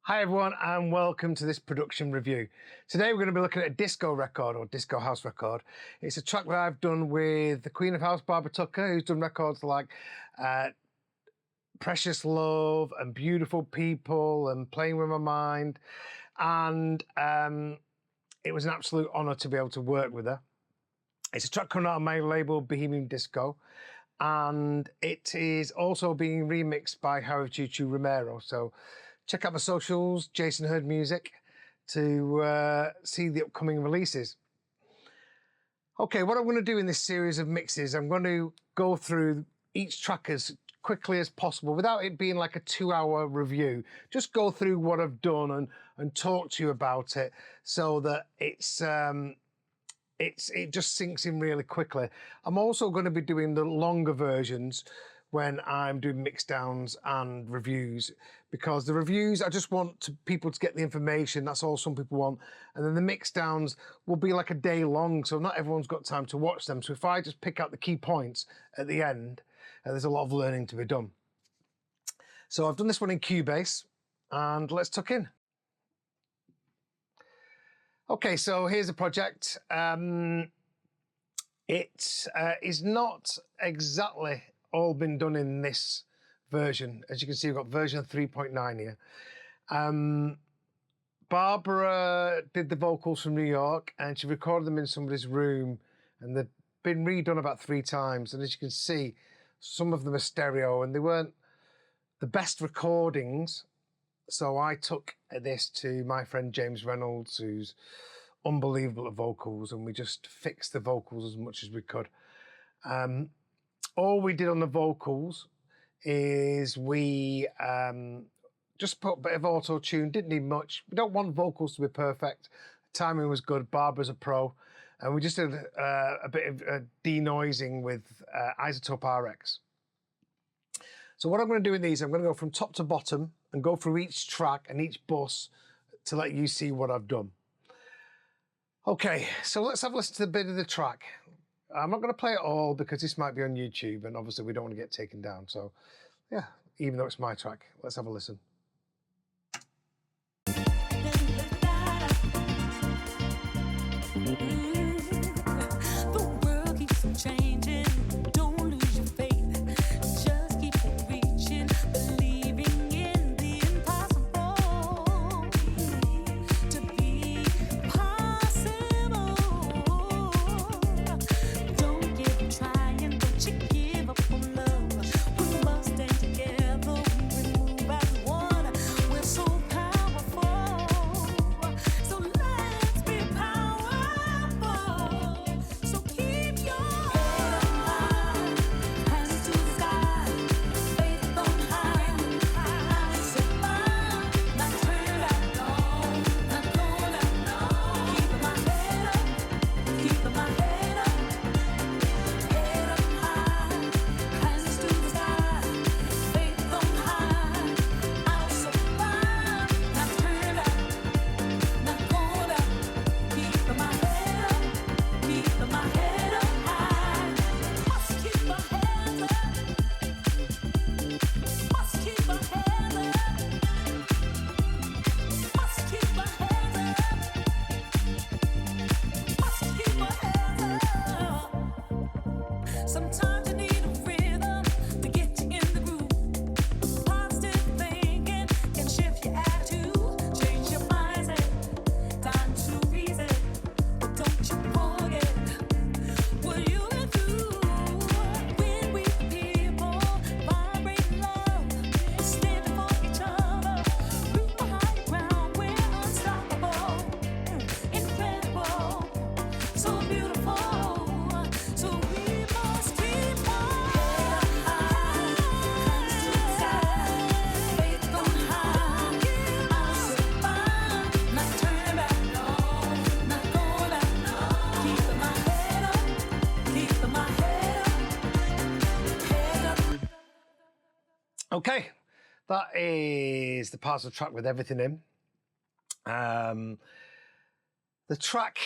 Hi everyone and welcome to this production review. Today we're going to be looking at a disco record or disco house record. It's a track that I've done with the Queen of House, Barbara Tucker, who's done records like Precious Love and Beautiful People and Playing With My Mind. And it was an absolute honour to be able to work with her. It's a track coming out of my label Bohemian Disco, and it is also being remixed by Harry Chuchu Romero. So check out my socials, Jason Hurd Music, to see the upcoming releases. Okay, what I'm going to do in this series of mixes, I'm going to go through each track as quickly as possible without it being like a 2-hour review. Just go through what I've done and talk to you about it so that it just sinks in really quickly. I'm also going to be doing the longer versions when I'm doing mix downs and reviews, because the reviews, I just want people to get the information. That's all some people want. And then the mix downs will be like a day long, so not everyone's got time to watch them. So if I just pick out the key points at the end, there's a lot of learning to be done. So I've done this one in Cubase, and let's tuck in. Okay, so here's the project. It is not exactly all been done in this version. As you can see, we've got version 3.9 here. Barbara did the vocals from New York, and she recorded them in somebody's room, and they've been redone about 3 times. And as you can see, some of them are stereo, and they weren't the best recordings. So I took this to my friend James Reynolds, who's unbelievable at vocals, and we just fixed the vocals as much as we could. All we did on the vocals is we just put a bit of auto-tune, didn't need much. We don't want vocals to be perfect. Timing was good, Barbara's a pro. And we just did a bit of denoising with Isotope RX. So what I'm going to do in these, I'm going to go from top to bottom and go through each track and each bus to let you see what I've done. Okay, so let's have a listen to a bit of the track. I'm not going to play it all because this might be on YouTube, and obviously we don't want to get taken down. So yeah, even though it's my track, let's have a listen. Okay, that is the parts of the track with everything in. The track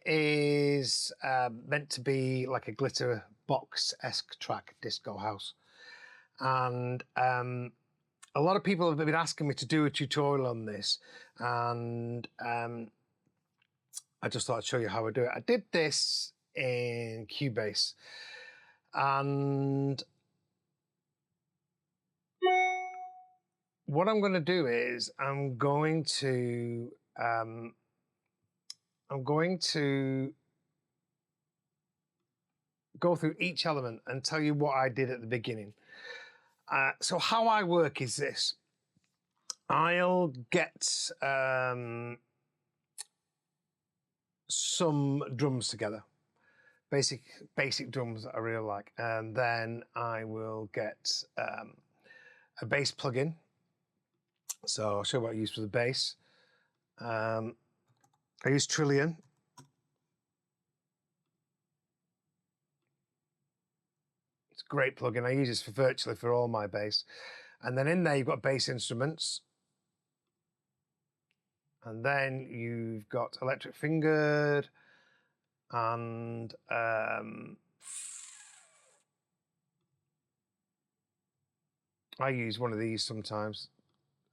is meant to be like a Glitterbox-esque track, disco house. And a lot of people have been asking me to do a tutorial on this, and I just thought I'd show you how I do it. I did this in Cubase, and what I'm going to do is I'm going to go through each element and tell you what I did at the beginning. So how I work is this. I'll get some drums together, basic drums that I really like, and then I will get a bass plugin. So I'll show you what I use for the bass. I use Trilian. It's a great plugin. I use this for virtually for all my bass. And then in there you've got bass instruments. And then you've got electric fingered, and I use one of these sometimes.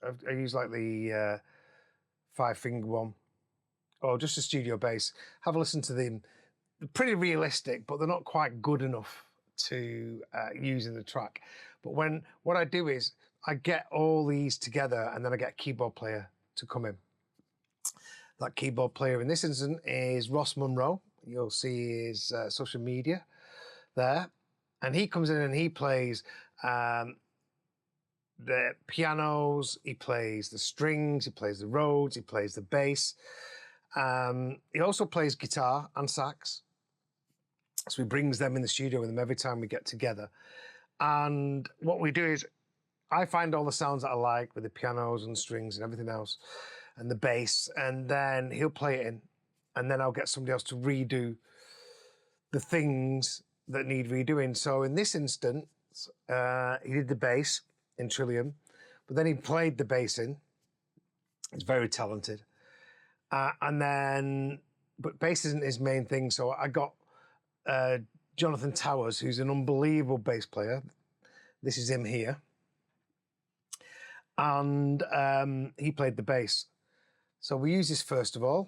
I use like the 5-finger one, or just a studio bass. Have a listen to them. They're pretty realistic, but they're not quite good enough to use in the track. But what I do is I get all these together, and then I get a keyboard player to come in. That keyboard player in this instance is Ross Munro. You'll see his social media there. And he comes in and he plays the pianos, he plays the strings, he plays the Rhodes, he plays the bass. He also plays guitar and sax. So he brings them in the studio with him every time we get together. And what we do is I find all the sounds that I like with the pianos and strings and everything else, and the bass, and then he'll play it in, and then I'll get somebody else to redo the things that need redoing. So in this instance, he did the bass in Trilian, but then he played the bass in. He's very talented. And then, but bass isn't his main thing, so I got Jonathan Towers, who's an unbelievable bass player. This is him here. And he played the bass. So we use this first of all.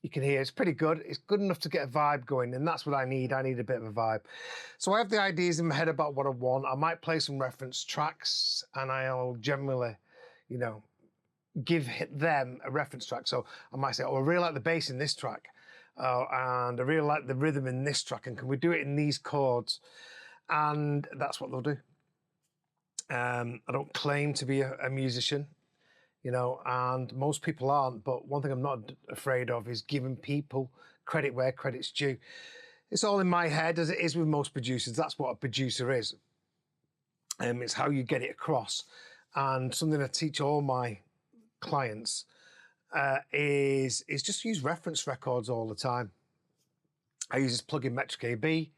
You can hear it's pretty good. It's good enough to get a vibe going, and that's what I need. I need a bit of a vibe. So I have the ideas in my head about what I want. I might play some reference tracks, and I'll generally, you know, give them a reference track. So I might say, oh, I really like the bass in this track. And I really like the rhythm in this track, and can we do it in these chords? And that's what they'll do. I don't claim to be a musician, you know, and most people aren't, but one thing I'm not afraid of is giving people credit where credit's due. It's all in my head, as it is with most producers. That's what a producer is. It's how you get it across. And something I teach all my clients is just use reference records all the time. I use this plugin Metric AB,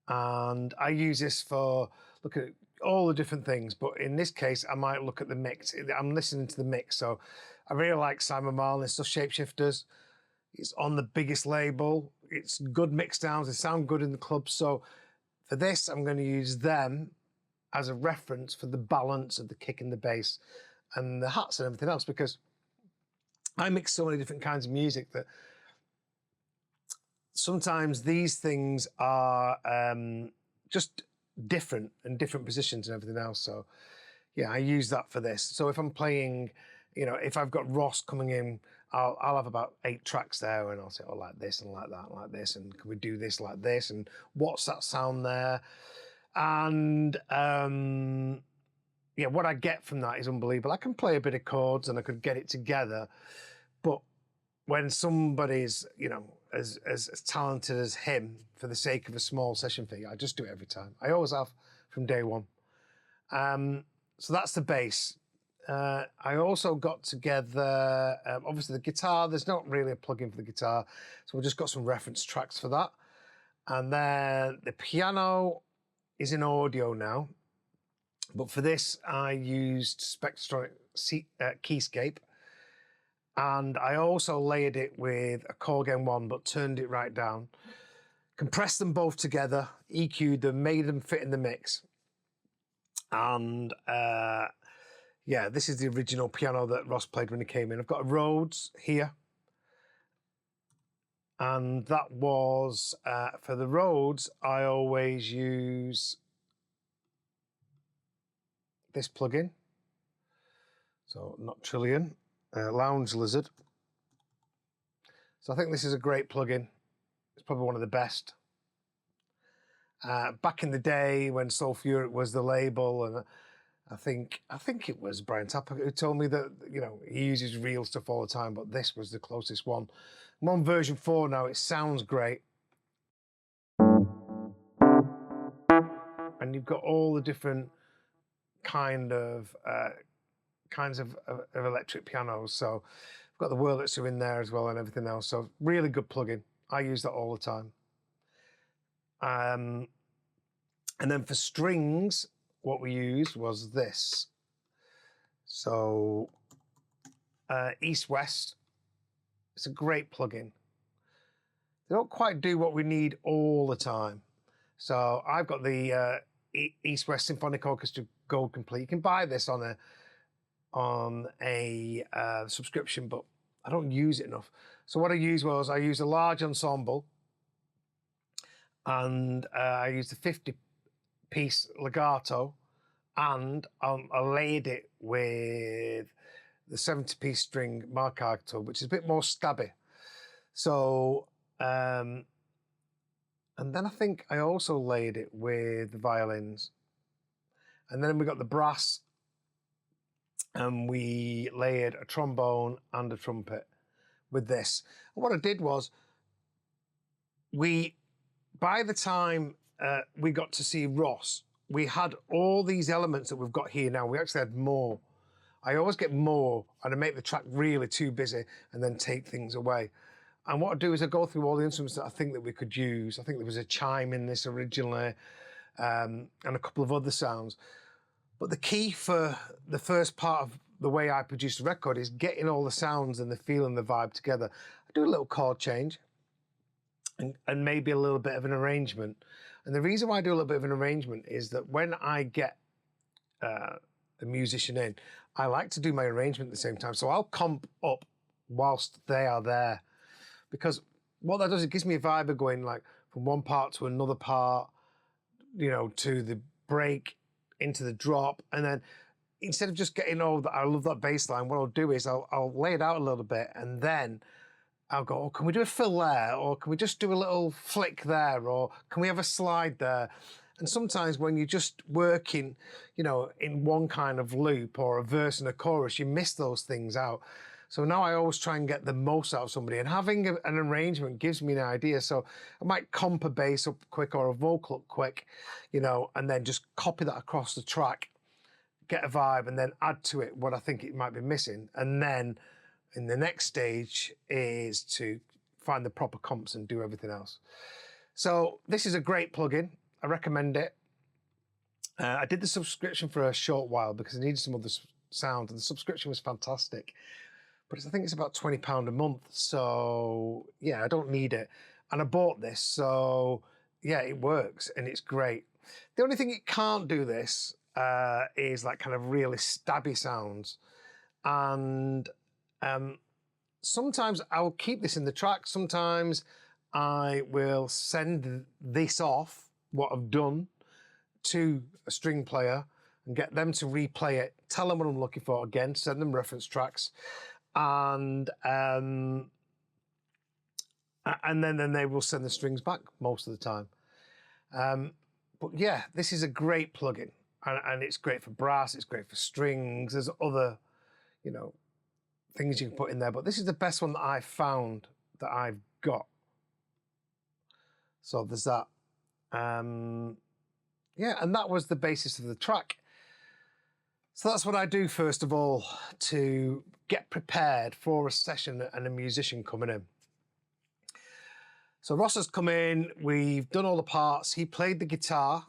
and I use this for look at all the different things, but in this case I might look at the mix. I'm listening to the mix, so I really like Simon Marlin's stuff, Shapeshifters. It's on the biggest label. It's good mix downs, they sound good in the club. So for this I'm going to use them as a reference for the balance of the kick and the bass and the hats and everything else, because I mix so many different kinds of music that sometimes these things are just different and different positions and everything else. So yeah, I use that for this. So if I'm playing, you know, if I've got Ross coming in, I'll have about 8 tracks there, and I'll say, oh, like this and like that and like this, and can we do this like this, and what's that sound there? And yeah, what I get from that is unbelievable. I can play a bit of chords and I could get it together, but when somebody's, you know, as talented as him, for the sake of a small session fee, I just do it every time. I always have from day one. So that's the bass. I also got together, obviously the guitar. There's not really a plugin for the guitar, so we just got some reference tracks for that. And then the piano is in audio now, but for this I used Keyscape. And I also layered it with a Korg M1, but turned it right down. Compressed them both together, EQ'd them, made them fit in the mix. And yeah, this is the original piano that Ross played when he came in. I've got a Rhodes here. And that was, for the Rhodes, I always use this plugin. So not Trilian, Lounge Lizard. So I think this is a great plugin. It's probably one of the best. Back in the day when Sulfuric was the label, and I think it was Brian Tapper who told me that, you know, he uses real stuff all the time, but this was the closest one. I'm on version 4 now. It sounds great. And you've got all the different kinds of electric pianos. So I've got the Wurlitzer in there as well and everything else. So really good plugin. I use that all the time. And then for strings, what we used was this. So EastWest, it's a great plugin. They don't quite do what we need all the time. So I've got the EastWest Symphonic Orchestra Gold Complete. You can buy this on a subscription, but I don't use it enough. So what I used was I used a large ensemble, and I used a 50-piece legato, and I layered it with the 70-piece string marcato, which is a bit more stabby. So, and then I think I also layered it with the violins. And then we got the brass, and we layered a trombone and a trumpet with this. And what I did was, by the time we got to see Ross, we had all these elements that we've got here now. We actually had more. I always get more, and I make the track really too busy and then take things away. And what I do is I go through all the instruments that I think that we could use. I think there was a chime in this originally, and a couple of other sounds. But the key for the first part of the way I produce the record is getting all the sounds and the feel and the vibe together. I do a little chord change and maybe a little bit of an arrangement. And the reason why I do a little bit of an arrangement is that when I get a musician in, I like to do my arrangement at the same time. So I'll comp up whilst they are there, because what that does, it gives me a vibe of going like from one part to another part, you know, to the break, into the drop, and then instead of just getting, oh, I love that bass line, what I'll do is I'll lay it out a little bit, and then I'll go, oh, can we do a fill there? Or can we just do a little flick there? Or can we have a slide there? And sometimes when you're just working, you know, in one kind of loop or a verse and a chorus, you miss those things out. So now I always try and get the most out of somebody, and having an arrangement gives me an idea. So I might comp a bass up quick or a vocal up quick, you know, and then just copy that across the track, get a vibe, and then add to it what I think it might be missing. And then in the next stage is to find the proper comps and do everything else. So this is a great plugin. I recommend it. I did the subscription for a short while because I needed some other sound, and the subscription was fantastic. But I think it's about £20 a month. So yeah, I don't need it. And I bought this, so yeah, it works and it's great. The only thing it can't do this is like kind of really stabby sounds. And sometimes I'll keep this in the track. Sometimes I will send this off, what I've done, to a string player and get them to replay it, tell them what I'm looking for again, send them reference tracks, and then they will send the strings back most of the time. But yeah, this is a great plugin, and it's great for brass, it's great for strings. There's other, you know, things you can put in there, but this is the best one that I've found that I've got. So there's that. Yeah, and that was the basis of the track. So that's what I do first of all to get prepared for a session and a musician coming in. So Ross has come in, we've done all the parts. He played the guitar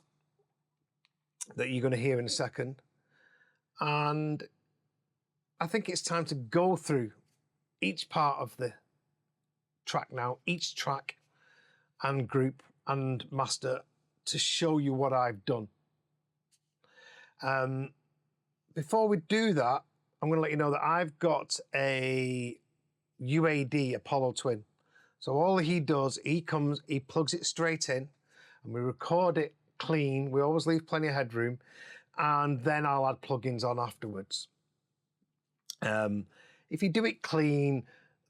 that you're going to hear in a second. And I think it's time to go through each part of the track now, each track and group and master, to show you what I've done. Before we do that, I'm going to let you know that I've got a UAD Apollo Twin. So all he does, he plugs it straight in, and we record it clean. We always leave plenty of headroom, and then I'll add plugins on afterwards. If you do it clean,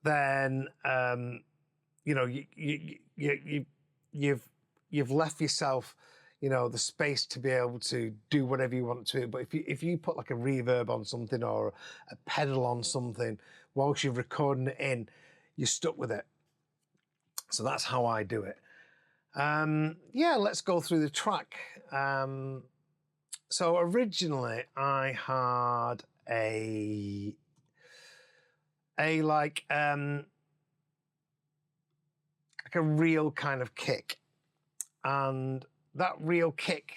then you know, you've left yourself, you know, the space to be able to do whatever you want to. But if you put like a reverb on something or a pedal on something whilst you're recording it in, you're stuck with it. So that's how I do it. Yeah, let's go through the track. So originally I had a like a real kind of kick, and that real kick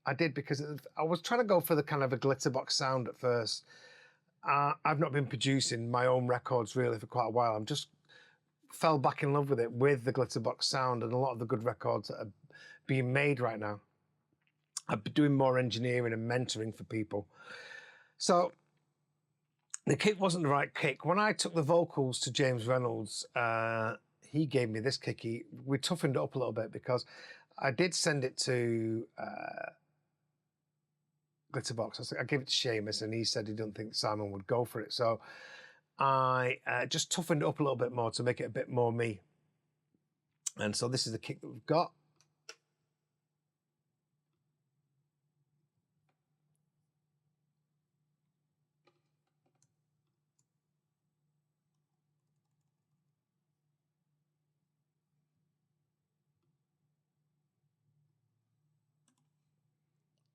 I did because I was trying to go for the kind of a glitterbox sound at first. I've not been producing my own records really for quite a while. I'm just fell back in love with it, with the glitterbox sound and a lot of the good records that are being made right now. I've been doing more engineering and mentoring for people. So the kick wasn't the right kick. When I took the vocals to James Reynolds, he gave me this kick. We toughened it up a little bit because I did send it to Glitterbox. I gave it to Seamus, and he said he didn't think Simon would go for it. So I just toughened it up a little bit more to make it a bit more me. And so this is the kick that we've got.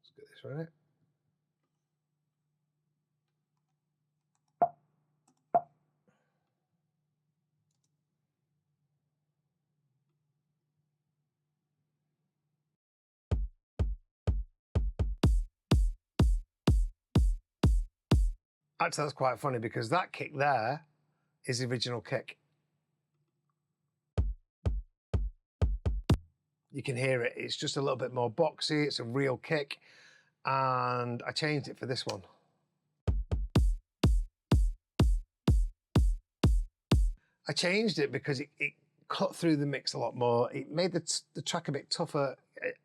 Let's get this right. Actually, that's quite funny because that kick there is the original kick. You can hear it. It's just a little bit more boxy. It's a real kick. And I changed it for this one. I changed it because it cut through the mix a lot more. It made the track a bit tougher.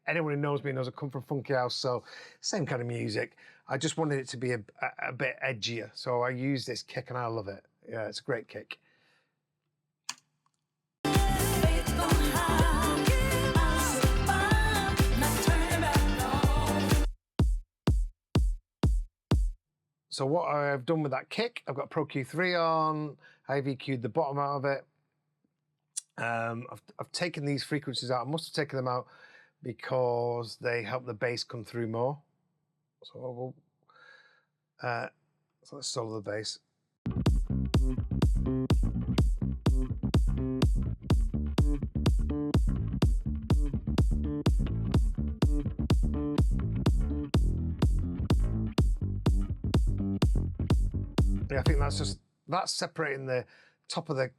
Anyone who knows me knows I come from Funky House, so same kind of music. I just wanted it to be a bit edgier. So I used this kick and I love it. Yeah, it's a great kick. So what I've done with that kick, I've got Pro Q3 on, I've EQ'd the bottom out of it. I've taken these frequencies out. I must have taken them out because they help the bass come through more. So so let's solo the bass. Yeah, I think that's separating the top of the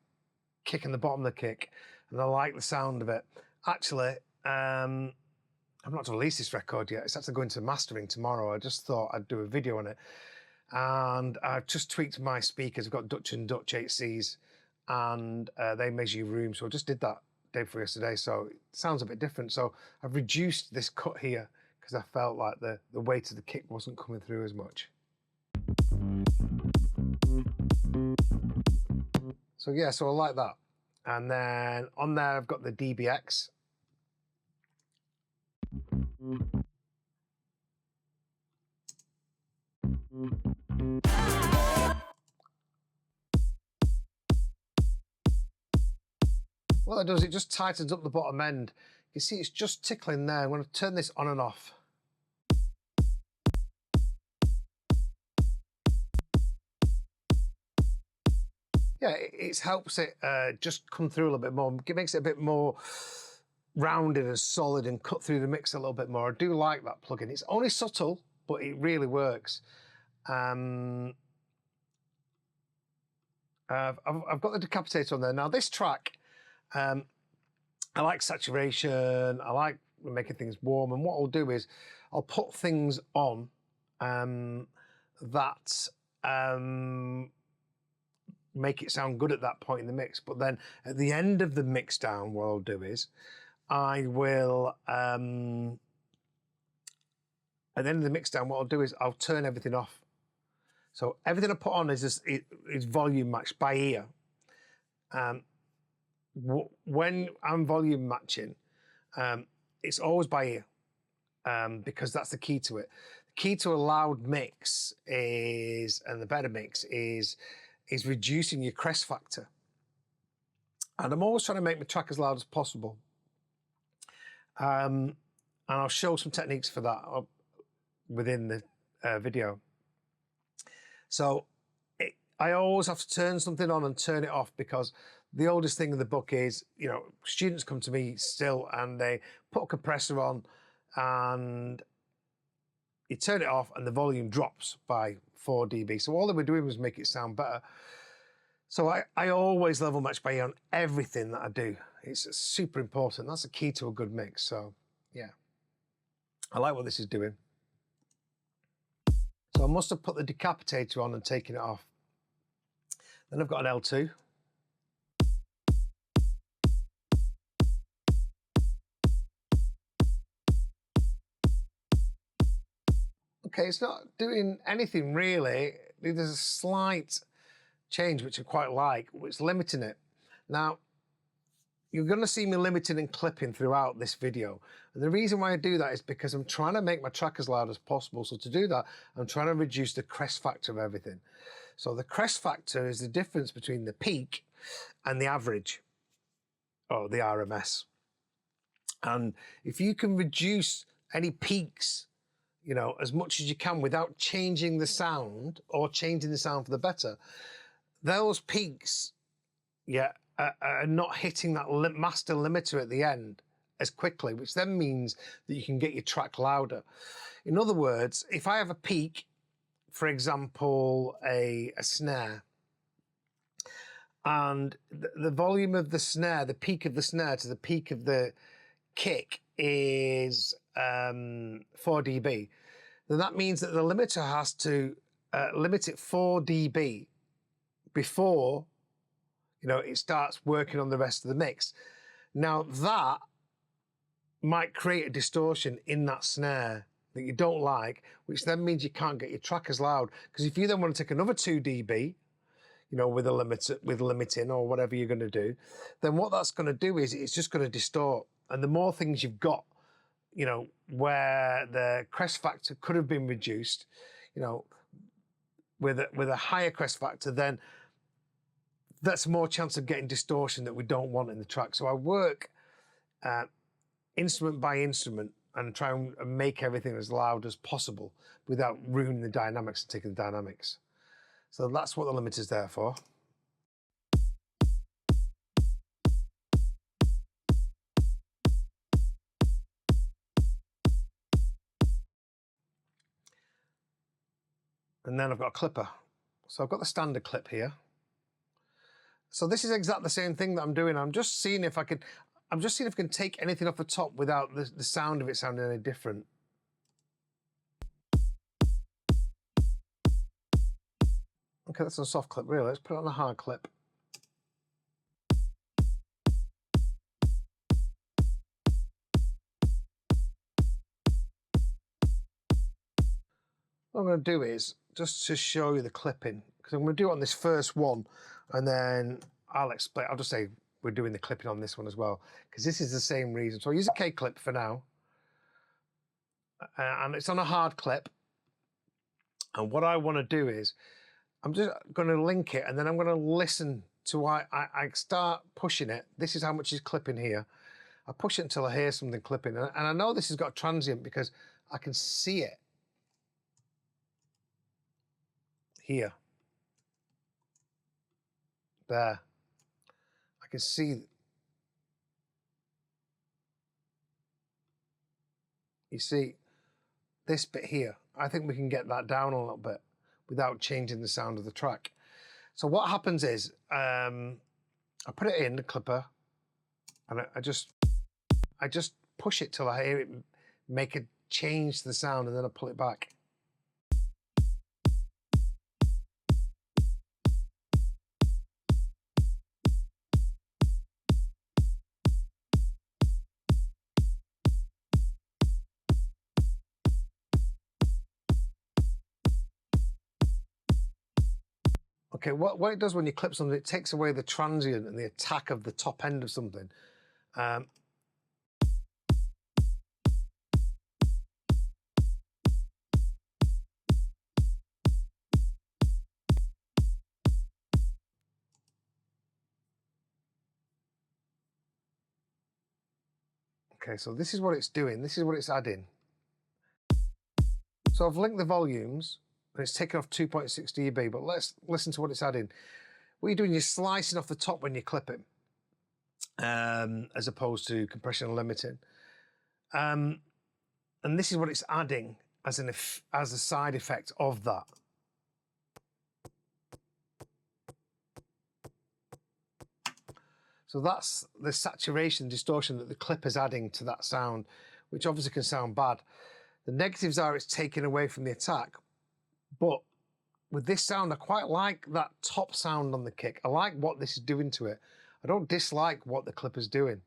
kick and the bottom of the kick, and I like the sound of it. Actually, I've not released this record yet. It's actually going to mastering tomorrow. I just thought I'd do a video on it, and I've just tweaked my speakers. I've got Dutch and Dutch 8Cs, and they measure your room. So I just did that day before yesterday. So it sounds a bit different. So I've reduced this cut here because I felt like the weight of the kick wasn't coming through as much. So yeah, so I like that. And then on there, I've got the DBX. What that does, it just tightens up the bottom end. You see, it's just tickling there. I'm going to turn this on and off. Yeah, it helps it just come through a little bit more. It makes it a bit more rounded and solid and cut through the mix a little bit more. I do like that plugin. It's only subtle, but it really works. I've got the decapitator on there. Now this track, I like saturation, I like making things warm, and what I'll do is I'll put things on that make it sound good at that point in the mix. But then at the end of the mix down, what I'll do is I will, at the end of the mix down, what I'll do is I'll turn everything off. So everything I put on is volume matched by ear. When I'm volume matching, it's always by ear because that's the key to it. The key to a loud mix is, and the better mix is reducing your crest factor. And I'm always trying to make my track as loud as possible. And I'll show some techniques for that within the video. So I always have to turn something on and turn it off, because the oldest thing in the book is, you know, students come to me still and they put a compressor on and you turn it off and the volume drops by 4 dB. So all they were doing was make it sound better. So I always level match by ear on everything that I do. It's super important. That's the key to a good mix. So yeah, I like what this is doing. So I must have put the decapitator on and taken it off. Then I've got an L2. Okay, it's not doing anything really. There's a slight change, which I quite like, which is limiting it. Now, you're gonna see me limiting and clipping throughout this video. And the reason why I do that is because I'm trying to make my track as loud as possible. So to do that, I'm trying to reduce the crest factor of everything. So the crest factor is the difference between the peak and the average, or the RMS. And if you can reduce any peaks, you know, as much as you can without changing the sound or changing the sound for the better, those peaks, yeah, are not hitting that master limiter at the end as quickly, which then means that you can get your track louder. In other words, if I have a peak, for example, a snare, and the volume of the snare, the peak of the snare to the peak of the kick is 4 dB, then that means that the limiter has to limit it 4 dB before, you know, it starts working on the rest of the mix. Now that might create a distortion in that snare that you don't like, which then means you can't get your track as loud. Because if you then want to take another 2 dB, you know, with a limiter, with limiting or whatever you're going to do, then what that's going to do is it's just going to distort. And the more things you've got, you know, where the crest factor could have been reduced, you know, with a higher crest factor, then that's more chance of getting distortion that we don't want in the track. So I work instrument by instrument and try and make everything as loud as possible without ruining the dynamics and taking the dynamics. So that's what the limiter's there for. And then I've got a clipper. So I've got the standard clip here. So this is exactly the same thing that I'm doing. I'm just seeing if I can take anything off the top without the sound of it sounding any different. Okay, that's a soft clip, really. Let's put it on a hard clip. What I'm going to do is, just to show you the clipping, because I'm going to do it on this first one, and then I'll explain. I'll just say we're doing the clipping on this one as well, because this is the same reason. So I'll use a K clip for now, and it's on a hard clip. And what I want to do is, I'm just going to link it, and then I'm going to listen to I start pushing it. This is how much is clipping here. I push it until I hear something clipping, and I know this has got a transient because I can see it here. There. I can see. You see this bit here. I think we can get that down a little bit without changing the sound of the track. So what happens is, I put it in the clipper, and I just push it till I hear it make a change to the sound, and then I pull it back. Okay, what it does when you clip something, it takes away the transient and the attack of the top end of something. Okay, so this is what it's doing. This is what it's adding. So I've linked the volumes, and it's taken off 2.6 dB, but let's listen to what it's adding. What you're doing, you're slicing off the top when you clip it, as opposed to compression and limiting. And this is what it's adding as a side effect of that. So that's the saturation distortion that the clip is adding to that sound, which obviously can sound bad. The negatives are it's taken away from the attack, but with this sound, I quite like that top sound on the kick. I like what this is doing to it. I don't dislike what the clip is doing.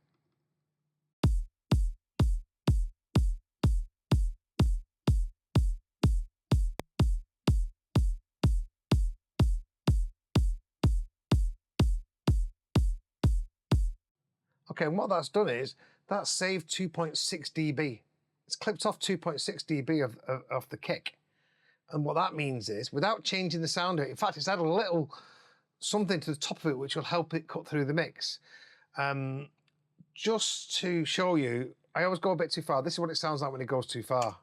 Okay, and what that's done is, that's saved 2.6 dB. It's clipped off 2.6 dB of the kick. And what that means is, without changing the sound of it, in fact, it's added a little something to the top of it which will help it cut through the mix. Just to show you, I always go a bit too far. This is what it sounds like when it goes too far.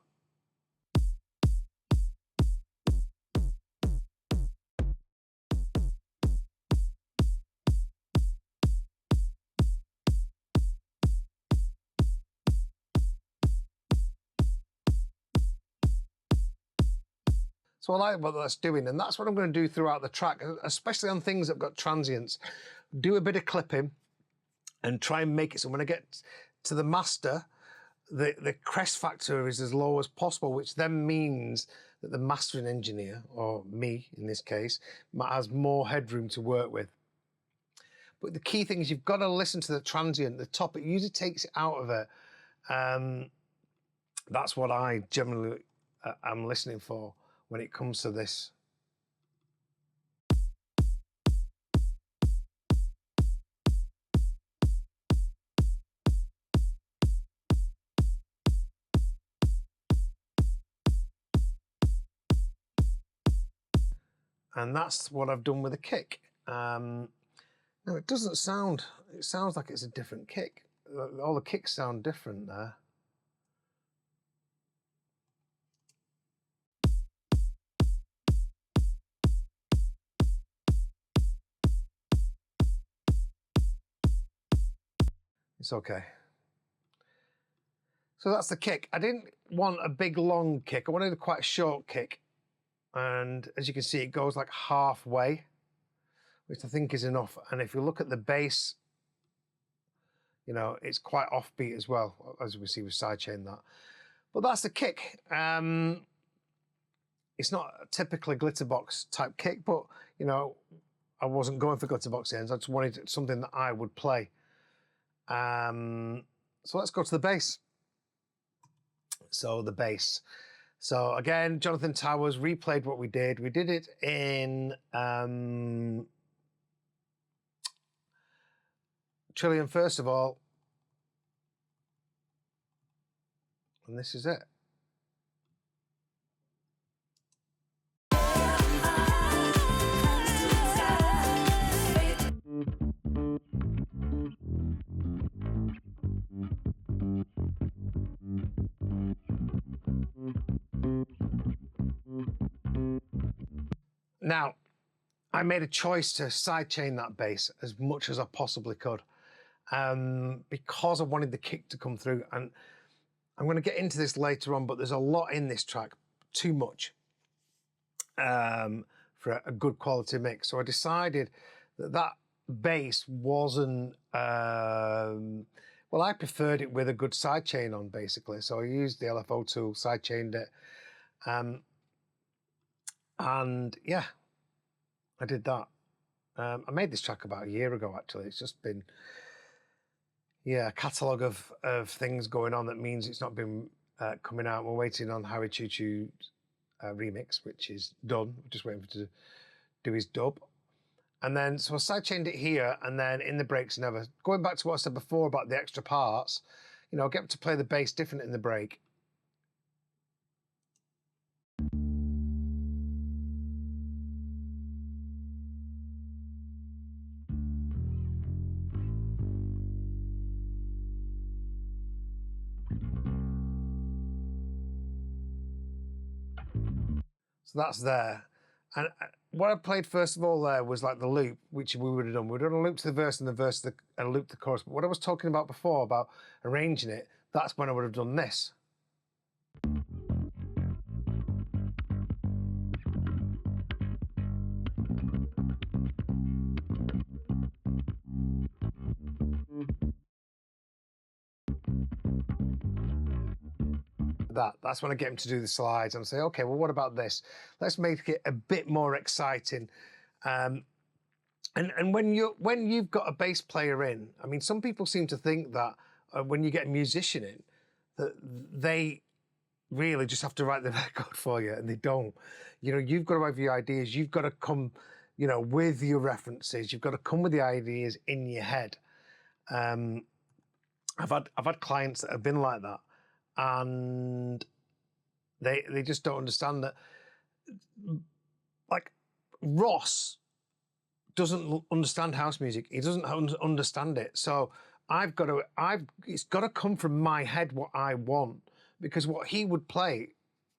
So I like what that's doing, and that's what I'm going to do throughout the track, especially on things that have got transients. Do a bit of clipping and try and make it so when I get to the master, the crest factor is as low as possible, which then means that the mastering engineer, or me in this case, has more headroom to work with. But the key thing is you've got to listen to the transient, the top. It usually takes it out of it. That's what I generally am listening for when it comes to this. And that's what I've done with the kick. No, it doesn't sound, it sounds like it's a different kick. All the kicks sound different there. It's okay. So that's the kick. I didn't want a big long kick. I wanted a quite short kick. And as you can see, it goes like halfway, which I think is enough. And if you look at the bass, you know, it's quite offbeat as well, as we see with sidechain that. But that's the kick. It's not a typically glitterbox type kick, but you know, I wasn't going for glitterbox ends. I just wanted something that I would play. So let's go to the bass. So the bass. So again, Jonathan Towers replayed what we did. We did it in Trilian first of all. And this is it. Now, I made a choice to sidechain that bass as much as I possibly could because I wanted the kick to come through. And I'm going to get into this later on, but there's a lot in this track, too much, for a good quality mix. So I decided that that bass wasn't, well, I preferred it with a good sidechain on, basically. So I used the LFO Tool, sidechained it. And yeah, I did that. I made this track about a year ago, actually. It's just been, yeah, a catalogue of things going on that means it's not been coming out. We're waiting on Harry Choo Choo's remix, which is done. We're just waiting for to do his dub. And then, so I sidechained it here, and then in the breaks and ever. Going back to what I said before about the extra parts, you know, I get to play the bass different in the break. So that's there. And what I played first of all there was like the loop, which we would have done. We'd have done a loop to the verse and the verse to and a loop to the chorus. But what I was talking about before, about arranging it, that's when I would have done this. That's when I get him to do the slides and say, okay, well, what about this? Let's make it a bit more exciting. And when you've got a bass player in, I mean, some people seem to think that when you get a musician in, that they really just have to write the record for you, and they don't. You know, you've got to have your ideas. You've got to come, you know, with your references. You've got to come with the ideas in your head. I've had clients that have been like that, and they just don't understand that. Like Ross doesn't understand house music. He doesn't understand it. So it's got to come from my head what I want, because what he would play,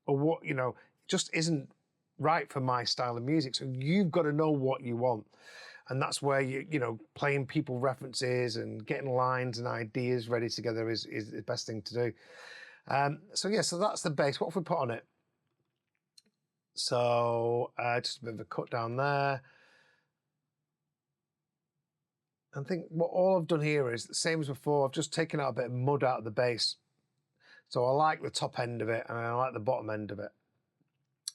or what, you know, just isn't right for my style of music. So you've got to know what you want. And that's where you know, playing people references and getting lines and ideas ready together is the best thing to do. So yeah, so that's the bass. What have we put on it? So just a bit of a cut down there. I think what all I've done here is the same as before. I've just taken out a bit of mud out of the bass. So I like the top end of it and I like the bottom end of it.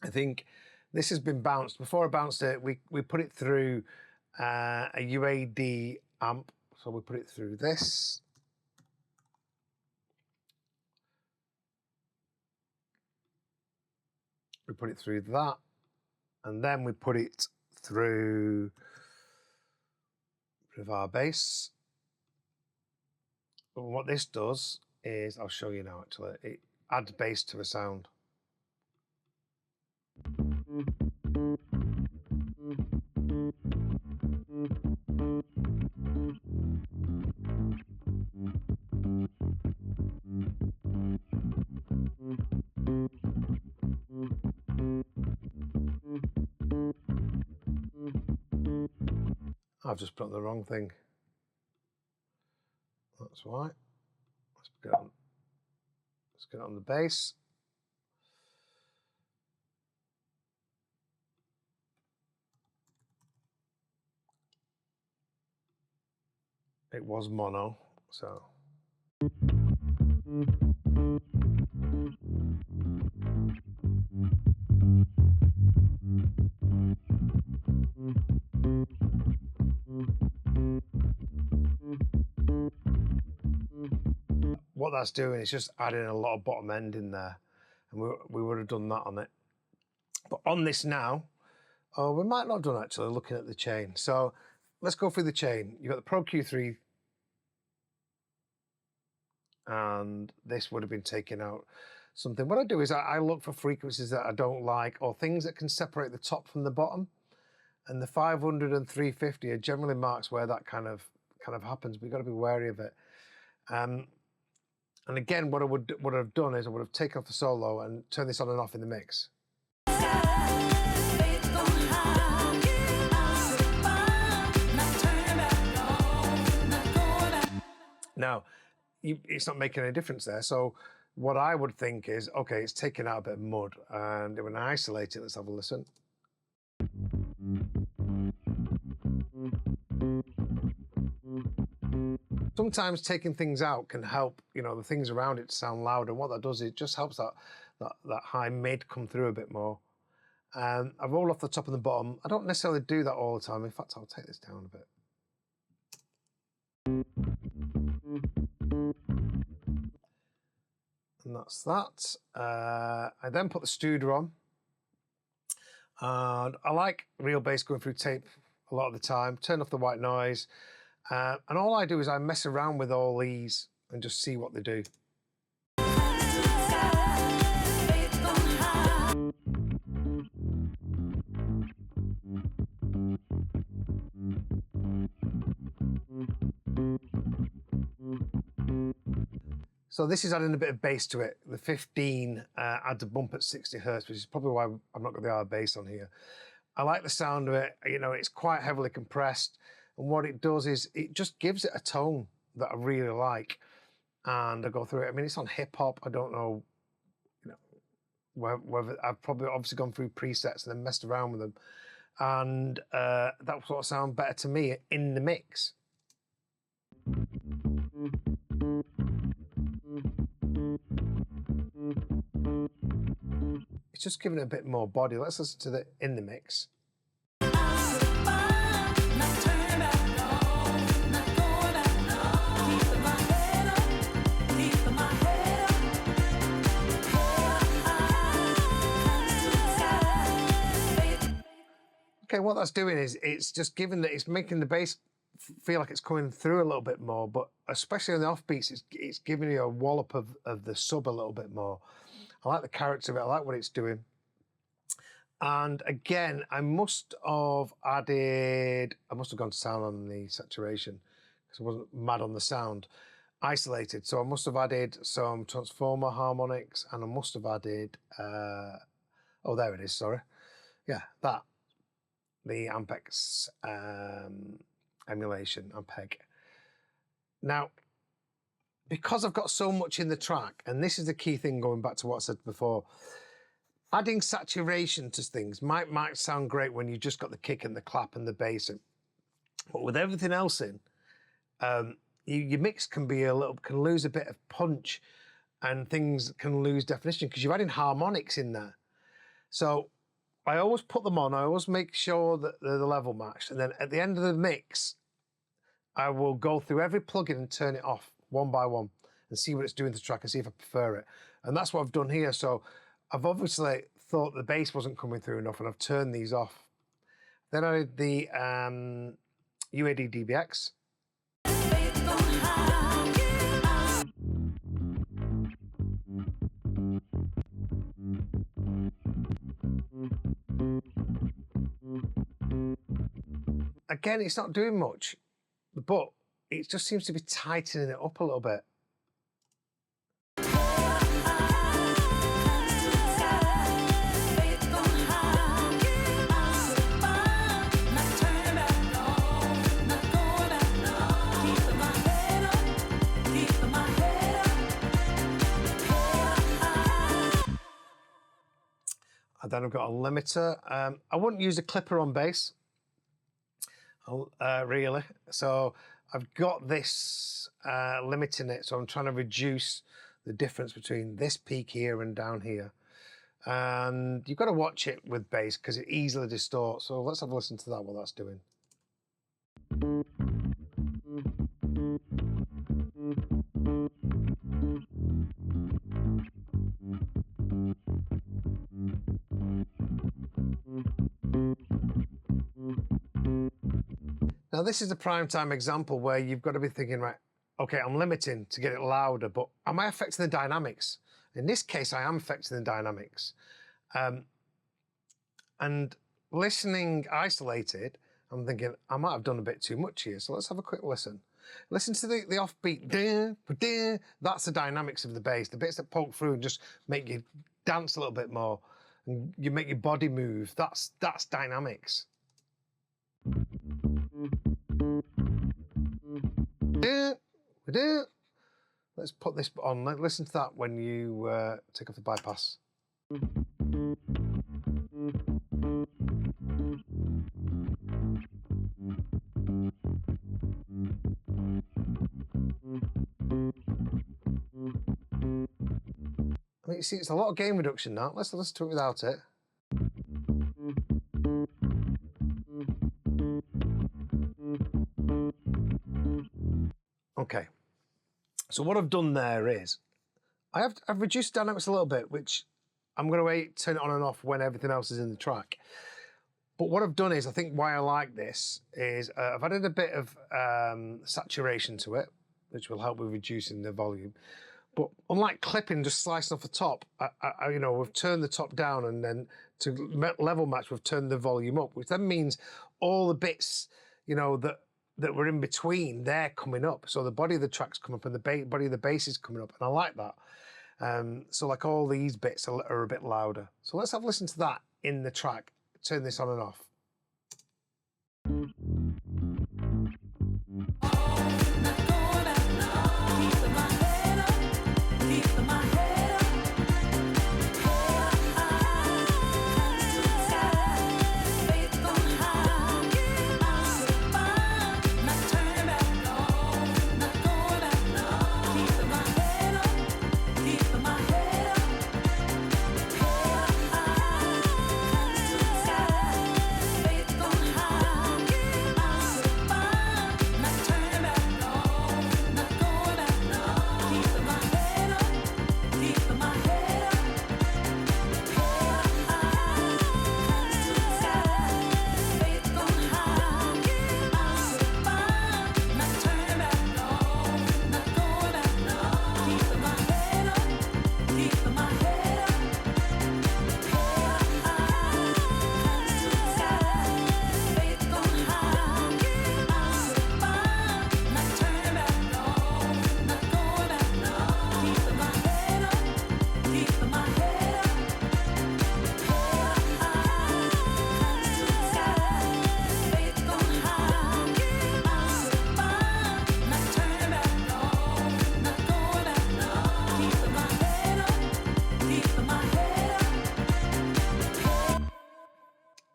I think this has been bounced. Before I bounced it, we put it through a UAD amp. So we put it through this. We put it through that. And then we put it through our bass. And what this does is, I'll show you now actually, it adds bass to a sound. I've just put on the wrong thing. That's why. Let's get on the bass. It was mono, so. What that's doing is just adding a lot of bottom end in there, and we would have done that on it. But on this now, oh, we might not have done actually, looking at the chain. So let's go through the chain. You've got the Pro Q3, and this would have been taken out something. What I do is I look for frequencies that I don't like, or things that can separate the top from the bottom. And the 500 and 350 are generally marks where that kind of happens. We've got to be wary of it. And again, what I've done is I would have taken off the solo and turned this on and off in the mix. Now, it's not making any difference there. So what I would think is, okay, it's taking out a bit of mud, and when I isolate it, let's have a listen. Sometimes taking things out can help, you know, the things around it to sound louder. And what that does is it just helps that high mid come through a bit more. I roll off the top and the bottom. I don't necessarily do that all the time. In fact, I'll take this down a bit. And that's that. I then put the Studer on. And I like real bass going through tape a lot of the time. Turn off the white noise. And all I do is I mess around with all these and just see what they do. So this is adding a bit of bass to it. The 15 adds a bump at 60 hertz, which is probably why I've not got the R bass on here. I like the sound of it. You know, it's quite heavily compressed. And what it does is it just gives it a tone that I really like. And I go through it. I mean, it's on hip hop. I don't know, you know, whether I've probably obviously gone through presets and then messed around with them. And that's what sounds better to me in the mix. It's just giving it a bit more body. Let's listen to the in the mix. Okay, what that's doing is it's just giving that, it's making the bass feel like it's coming through a little bit more, but especially on the offbeats, it's giving you a wallop of the sub a little bit more. I like the character of it, I like what it's doing. And again, I must have gone to sound on the saturation because I wasn't mad on the sound. Isolated, so I must have added some transformer harmonics and I must have added, oh, there it is, sorry. Yeah, that. The Ampex emulation, Ampeg. Now, because I've got so much in the track, and this is the key thing going back to what I said before, adding saturation to things might sound great when you just got the kick and the clap and the bass in, but with everything else in, your mix can lose a bit of punch, and things can lose definition because you're adding harmonics in there. So I always put them on, I always make sure that they're the level matched, and then at the end of the mix, I will go through every plugin and turn it off one by one and see what it's doing to the track and see if I prefer it. And that's what I've done here. So I've obviously thought the bass wasn't coming through enough and I've turned these off. Then I did the UAD DBX. Again, it's not doing much, but it just seems to be tightening it up a little bit. And then I've got a limiter. I wouldn't use a clipper on bass, really. So I've got this limiting it, so I'm trying to reduce the difference between this peak here and down here. And you've got to watch it with bass because it easily distorts. So let's have a listen to that, what that's doing. Now this is a prime time example where you've got to be thinking, right, okay, I'm limiting to get it louder, but am I affecting the dynamics? In this case, I am affecting the dynamics. And listening isolated, I'm thinking, I might have done a bit too much here, so let's have a quick listen. Listen to the offbeat, that's the dynamics of the bass, the bits that poke through and just make you dance a little bit more, and you make your body move, that's dynamics. Let's put this on. Listen to that when you take off the bypass. mean, you see, it's a lot of gain reduction now. Let's listen to it without it. Okay, so what I've done there is I've reduced dynamics a little bit, which I'm going to turn it on and off when everything else is in the track. But what I've done is, I think why I like this is I've added a bit of saturation to it, which will help with reducing the volume. But unlike clipping, just slicing off the top, you know, we've turned the top down, and then to level match, we've turned the volume up, which then means all the bits, you know, that were in between, they're coming up. So the body of the track's come up and the body of the bass is coming up, and I like that. So like all these bits are a bit louder. So let's have a listen to that in the track. Turn this on and off.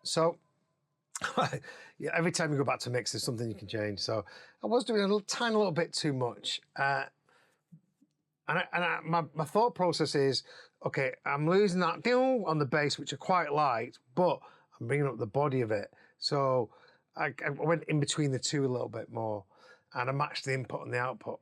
So yeah, every time you go back to mix, there's something you can change. So I was doing a tiny little bit too much. My thought process is, okay, I'm losing that on the bass, which I quite liked, but I'm bringing up the body of it. So I went in between the two a little bit more, and I matched the input and the output.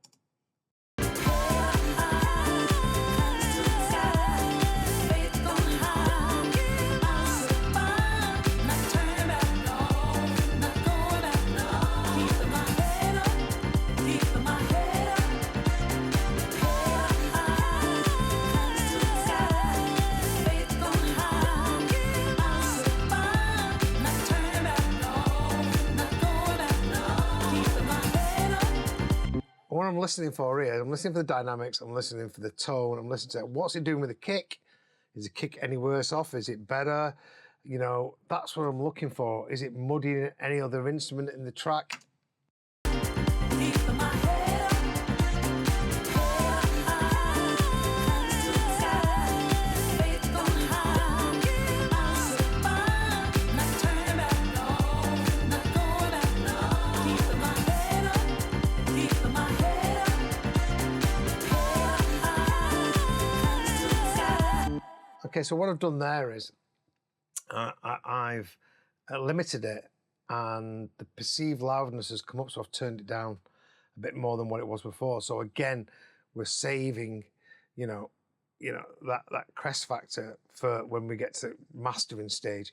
What I'm listening for here, I'm listening for the dynamics, I'm listening for the tone, I'm listening to what's it doing with the kick? Is the kick any worse off? Is it better? You know, that's what I'm looking for. Is it muddying any other instrument in the track? Okay, so what I've done there is I've limited it, and the perceived loudness has come up, so I've turned it down a bit more than what it was before. So again, we're saving, you know that crest factor for when we get to mastering stage.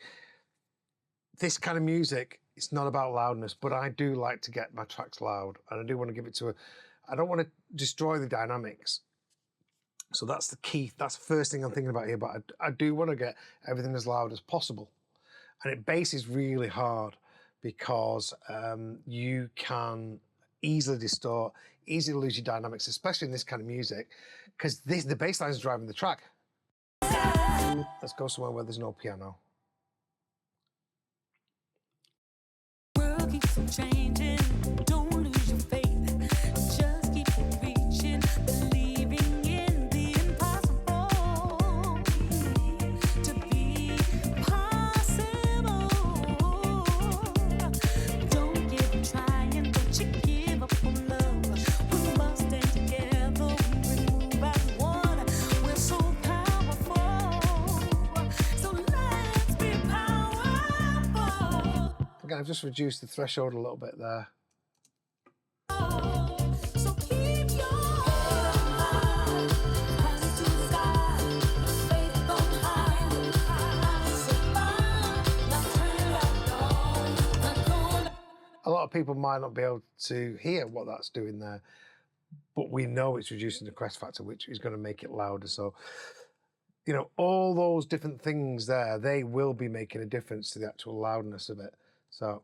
This kind of music, it's not about loudness, but I do like to get my tracks loud, and I do want to give it to I don't want to destroy the dynamics. So that's the key, that's the first thing I'm thinking about here, but I do want to get everything as loud as possible. And bass is really hard because you can easily distort, easily lose your dynamics, especially in this kind of music, because the bass line is driving the track. Let's go somewhere where there's no piano. World keeps on changing, don't lose your faith. Just keep on reaching, believing in the impossible to be possible. Don't give up trying, don't you give up on love. We must stand together, we move as one. We're so powerful. again, I've just reduced the threshold a little bit there. So keep your head high, hands to the sky, faith on high. I'm so fine, not turning back, not going back. A lot of people might not be able to hear what that's doing there, but we know it's reducing the crest factor, which is going to make it louder. So, you know, all those different things there, they will be making a difference to the actual loudness of it. So.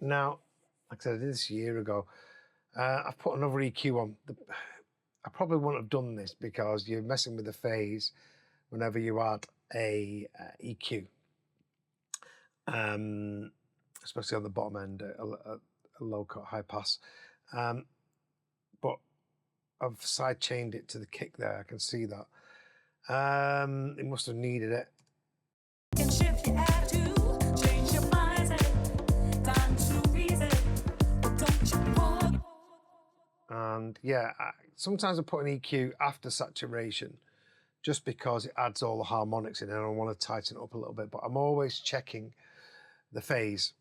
Now, like I said, I did this a year ago. I've put another EQ on. I probably wouldn't have done this because you're messing with the phase whenever you add a EQ, especially on the bottom end, a low cut, high pass. But I've side chained it to the kick there. I can see that. It must have needed it. Can shift your attitude, change your mindset, time to reason, but don't you forget. And yeah, sometimes I put an EQ after saturation just because it adds all the harmonics in and I want to tighten it up a little bit, but I'm always checking the phase.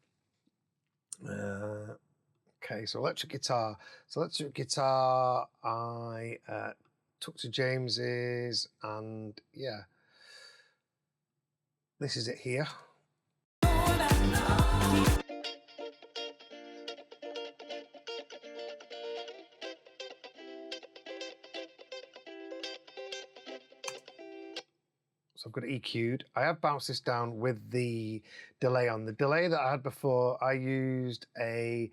Okay, so electric guitar. So electric guitar, I took to James's, and yeah, this is it here. So I've got it EQ'd. I have bounced this down with the delay on. The delay that I had before, I used a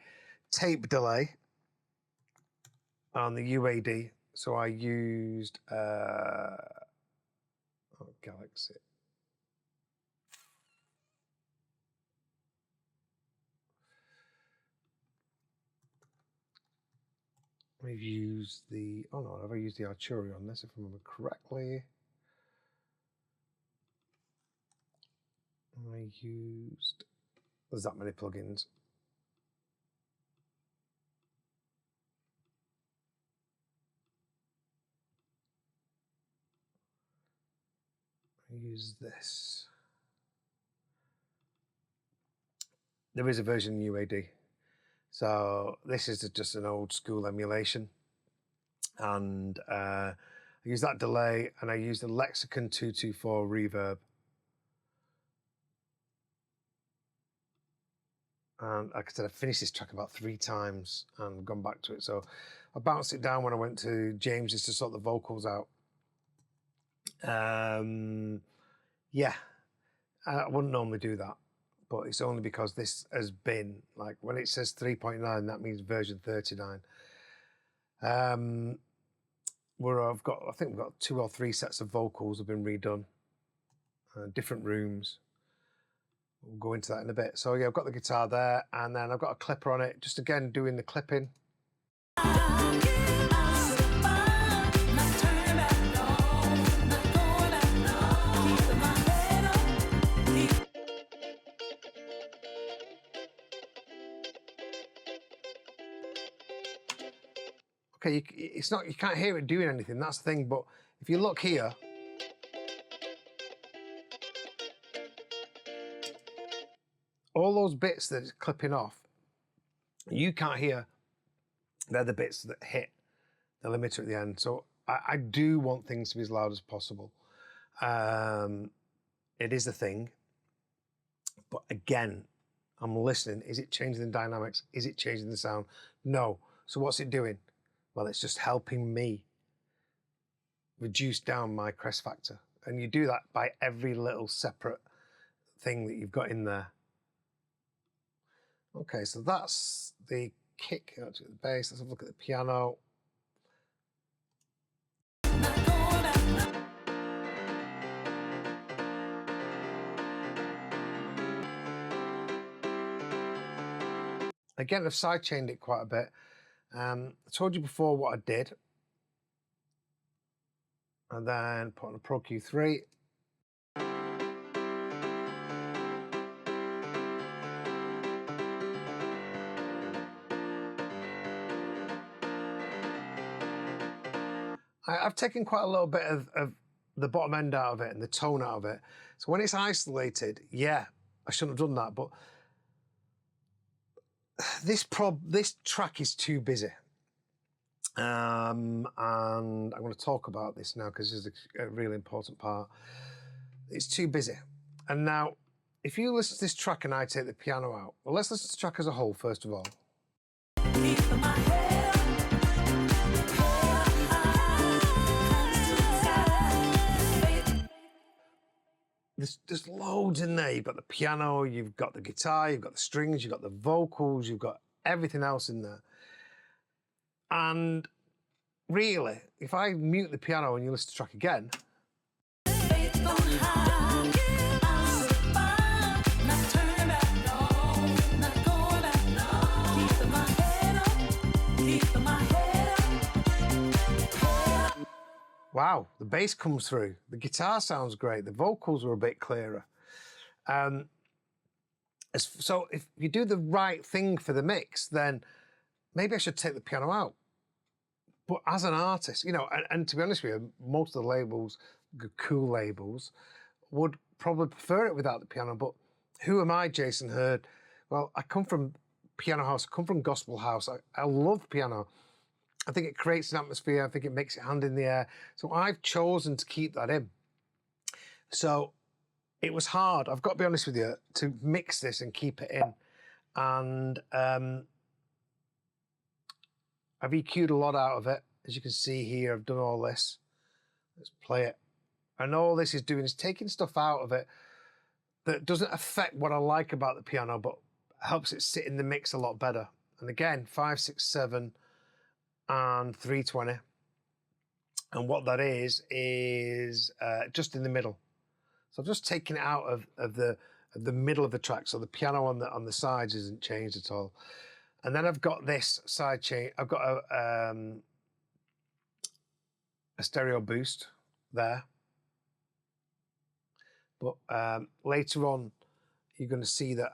tape delay on the UAD. So I used Galaxy. I've used the, oh no, have I used the Arturi on this if I remember correctly? I used, there's that many plugins. I use this. There is a version UAD. So this is just an old school emulation. And I use that delay and I use the Lexicon 224 reverb. And like I said, I finished this track about 3 times and gone back to it. So I bounced it down when I went to James's to sort the vocals out. Yeah, I wouldn't normally do that, but it's only because this has been, like, when it says 3.9, that means version 39. Where I've got, I think we've got 2 or 3 sets of vocals have been redone, different rooms. We'll go into that in a bit. So yeah, I've got the guitar there, and then I've got a clipper on it, just again doing the clipping. Okay, it's not, you can't hear it doing anything, that's the thing, but if you look here, all those bits that it's clipping off, you can't hear, they're the bits that hit the limiter at the end. So I do want things to be as loud as possible. It is a thing, but again, I'm listening. Is it changing the dynamics? Is it changing the sound? No. So what's it doing? Well, it's just helping me reduce down my crest factor. And you do that by every little separate thing that you've got in there. Okay, so that's the kick, actually, the bass. Let's have a look at the piano. Again, I've sidechained it quite a bit. I told you before what I did. And then put on a Pro Q3. I've taken quite a little bit of the bottom end out of it and the tone out of it. So when it's isolated, yeah, I shouldn't have done that, but this track is too busy. And I'm going to talk about this now because this is a really important part. It's too busy. And now, if you listen to this track and I take the piano out, well, let's listen to the track as a whole, first of all. There's loads in there. You've got the piano, you've got the guitar, you've got the strings, you've got the vocals, you've got everything else in there. And really, if I mute the piano and you listen to the track again, wow, the bass comes through. The guitar sounds great. The vocals are a bit clearer. So if you do the right thing for the mix, then maybe I should take the piano out. But as an artist, you know, and to be honest with you, most of the labels, the cool labels, would probably prefer it without the piano. But who am I, Jason Hurd? Well, I come from piano house. I come from gospel house. I love piano. I think it creates an atmosphere. I think it makes it hand in the air. So I've chosen to keep that in. So it was hard, I've got to be honest with you, to mix this and keep it in. And I've EQ'd a lot out of it. As you can see here, I've done all this. Let's play it. And all this is doing is taking stuff out of it that doesn't affect what I like about the piano, but helps it sit in the mix a lot better. And again, 5, 6, 7, and 320. And what that is just in the middle. So I've just taken it out of the middle of the track. So the piano on the sides isn't changed at all. And then I've got this side chain. I've got a stereo boost there. But later on, you're going to see that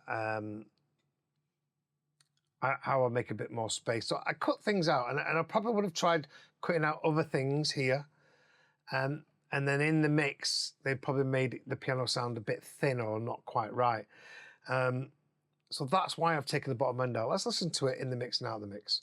how I make a bit more space. So I cut things out, and I probably would have tried cutting out other things here. And then in the mix, they probably made the piano sound a bit thin or not quite right. So that's why I've taken the bottom end out. Let's listen to it in the mix now, the mix.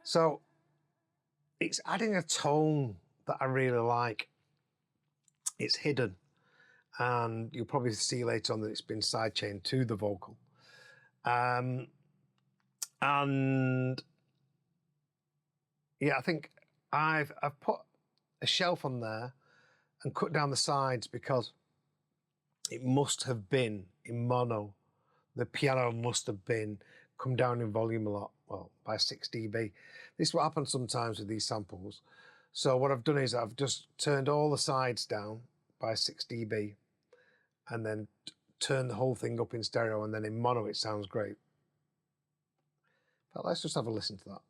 So it's adding a tone that I really like. It's hidden, and you'll probably see later on that it's been sidechained to the vocal. And yeah, I think I've put a shelf on there and cut down the sides because it must have been in mono. The piano must have been come down in volume a lot, well, by 6 dB. This is what happens sometimes with these samples. So what I've done is I've just turned all the sides down by 6 dB and then turned the whole thing up in stereo, and then in mono it sounds great. But let's just have a listen to that.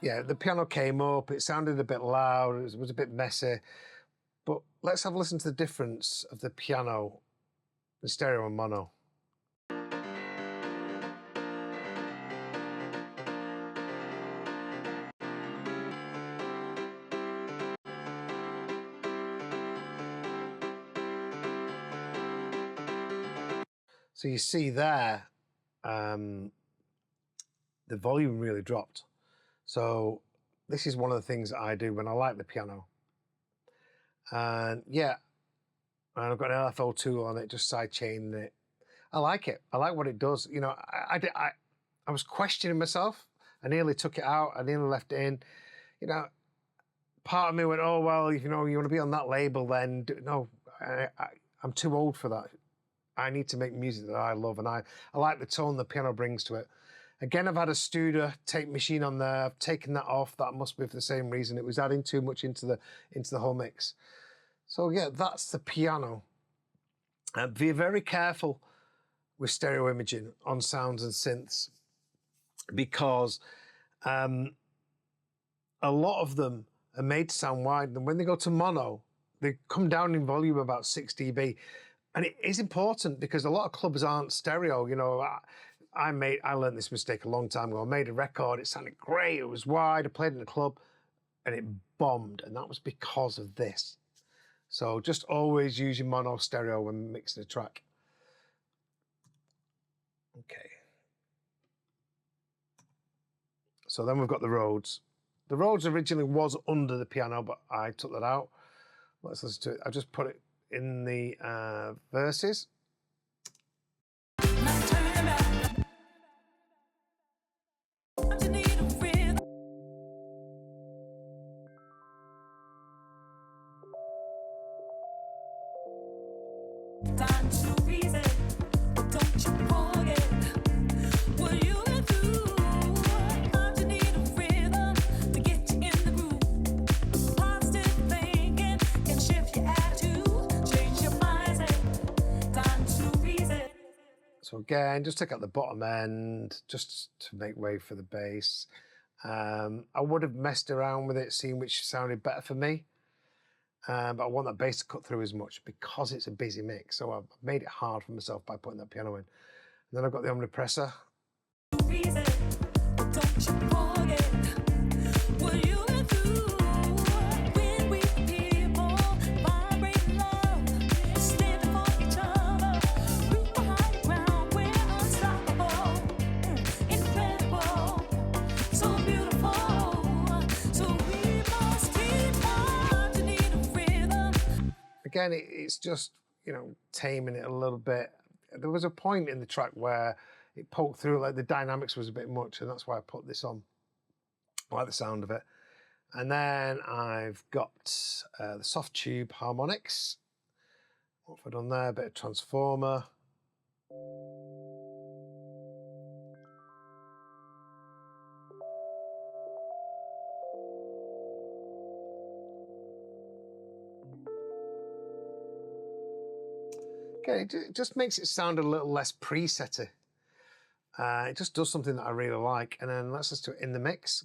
Yeah, the piano came up, it sounded a bit loud, it was a bit messy. But let's have a listen to the difference of the piano in stereo and mono. So you see there, the volume really dropped. So this is one of the things that I do when I like the piano. And yeah, and I've got an LFO tool on it, just side chaining it. I like it. I like what it does. You know, I was questioning myself. I nearly took it out. I nearly left it in. You know, part of me went, oh, well, you know, you want to be on that label, then no, I'm too old for that. I need to make music that I love, and I like the tone the piano brings to it. Again, I've had a Studer tape machine on there. I've taken that off. That must be for the same reason. It was adding too much into the whole mix. So yeah, that's the piano. Be very careful with stereo imaging on sounds and synths, because a lot of them are made to sound wide, and when they go to mono, they come down in volume about 6 dB. And it is important because a lot of clubs aren't stereo. You know, I learned this mistake a long time ago. I made a record, it sounded great, it was wide, I played in a club, and it bombed, and that was because of this. So just always use your mono stereo when mixing a track. Okay. So then we've got the Rhodes. The Rhodes originally was under the piano, but I took that out. Let's listen to it. I just put it in the verses. So again, just take out the bottom end, just to make way for the bass. I would have messed around with it, seeing which sounded better for me. But I want that bass to cut through as much because it's a busy mix. So I've made it hard for myself by putting that piano in. And then I've got the omnipressor. Again, it's just, you know, taming it a little bit. There was a point in the track where it poked through, like the dynamics was a bit much, and that's why I put this on. I like the sound of it. And then I've got the soft tube harmonics. What have I done there? A bit of transformer. Okay, it just makes it sound a little less presetty. It just does something that I really like. And then let's just do it in the mix.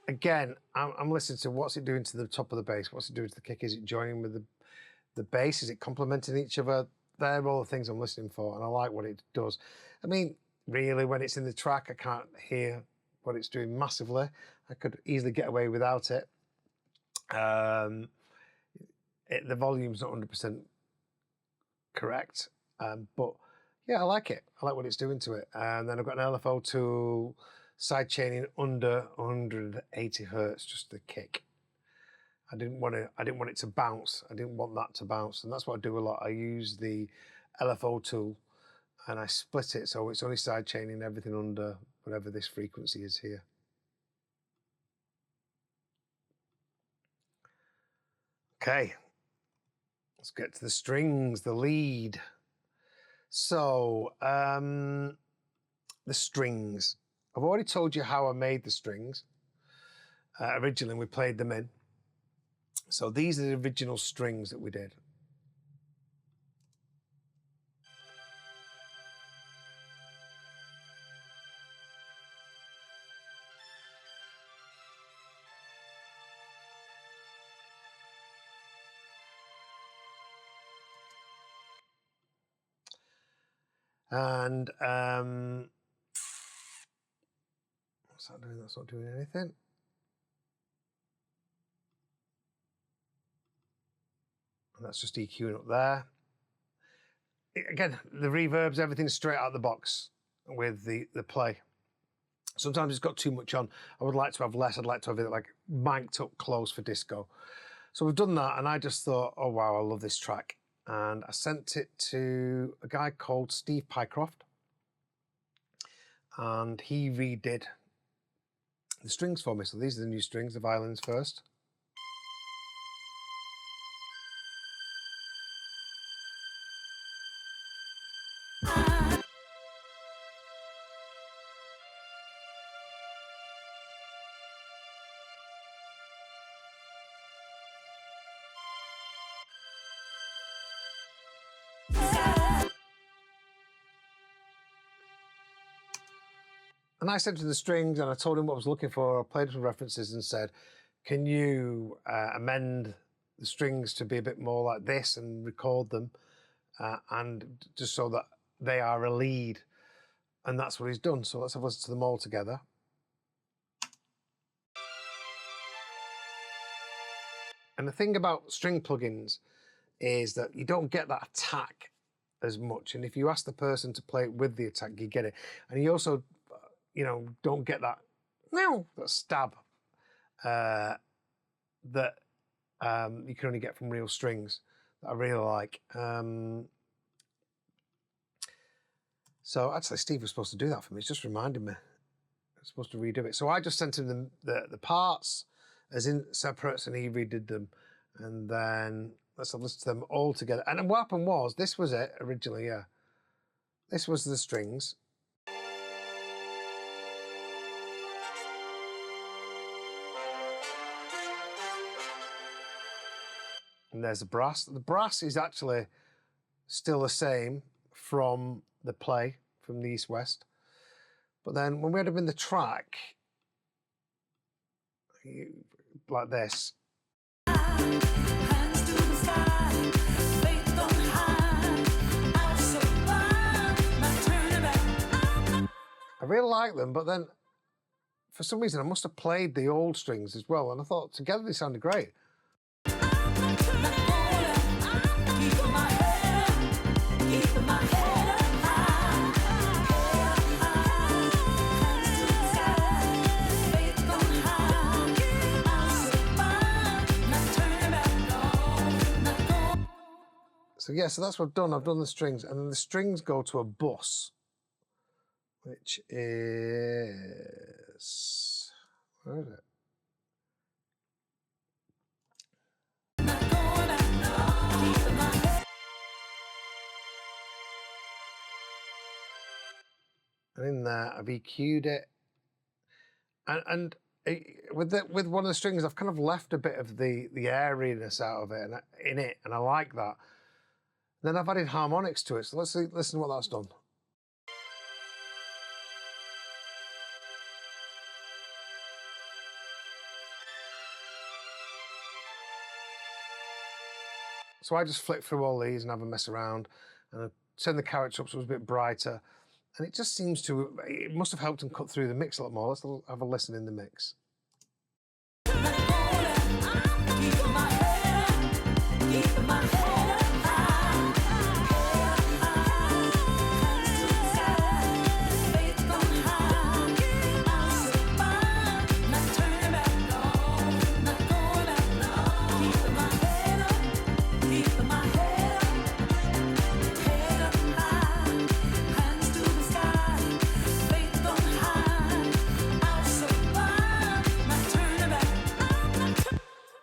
Again, I'm listening to what's it doing to the top of the bass, what's it doing to the kick, is it joining with the bass, is it complementing each other? They're all the things I'm listening for, and I like what it does. I mean, really, when it's in the track, I can't hear what it's doing massively. I could easily get away without it. The volume's not 100% correct, but yeah, I like it. I like what it's doing to it. And then I've got an LFO Tool side chaining under 180 hertz, just the kick. I didn't want it to bounce. I didn't want that to bounce, and that's what I do a lot. I use the LFO tool and I split it so it's only side chaining everything under whatever this frequency is here. Okay, let's get to the strings, the lead. So the strings. I've already told you how I made the strings. Originally, we played them in. So these are the original strings that we did. And what's that doing? That's not doing anything. And that's just EQing up there. Again, the reverbs, everything's straight out of the box with the play. Sometimes it's got too much on. I would like to have less. I'd like to have it like mic'd up close for disco. So we've done that, and I just thought, oh wow, I love this track. And I sent it to a guy called Steve Pycroft, and he redid the strings for me. So these are the new strings, the violins first. And I sent him the strings, and I told him what I was looking for. I played some references and said, can you amend the strings to be a bit more like this and record them, and just so that they are a lead. And that's what he's done. So let's have a listen to them all together. And the thing about string plugins is that you don't get that attack as much. And if you ask the person to play it with the attack, you get it. And you also, you know, don't get that stab that you can only get from real strings that I really like. So actually, Steve was supposed to do that for me. He's just reminded me. I'm supposed to redo it. So I just sent him the parts as in separates, and he redid them. And then let's have listen to them all together. And what happened was, this was it originally, yeah. This was the strings. And there's the brass. The brass is actually still the same from the play, from the EastWest. But then when we had them in the track, like this. I really like them, but then for some reason I must have played the old strings as well, and I thought together they sounded great. So yeah, so that's what I've done. I've done the strings, and then the strings go to a bus, which is, where is it? And in there, I've EQ'd it, and with one of the strings, I've kind of left a bit of the airiness out of it, and I like that. Then I've added harmonics to it, so let's listen to what that's done. So I just flick through all these and have a mess around, and I turn the character up so it was a bit brighter, and it just seems to, it must have helped him cut through the mix a lot more. Let's have a listen in the mix.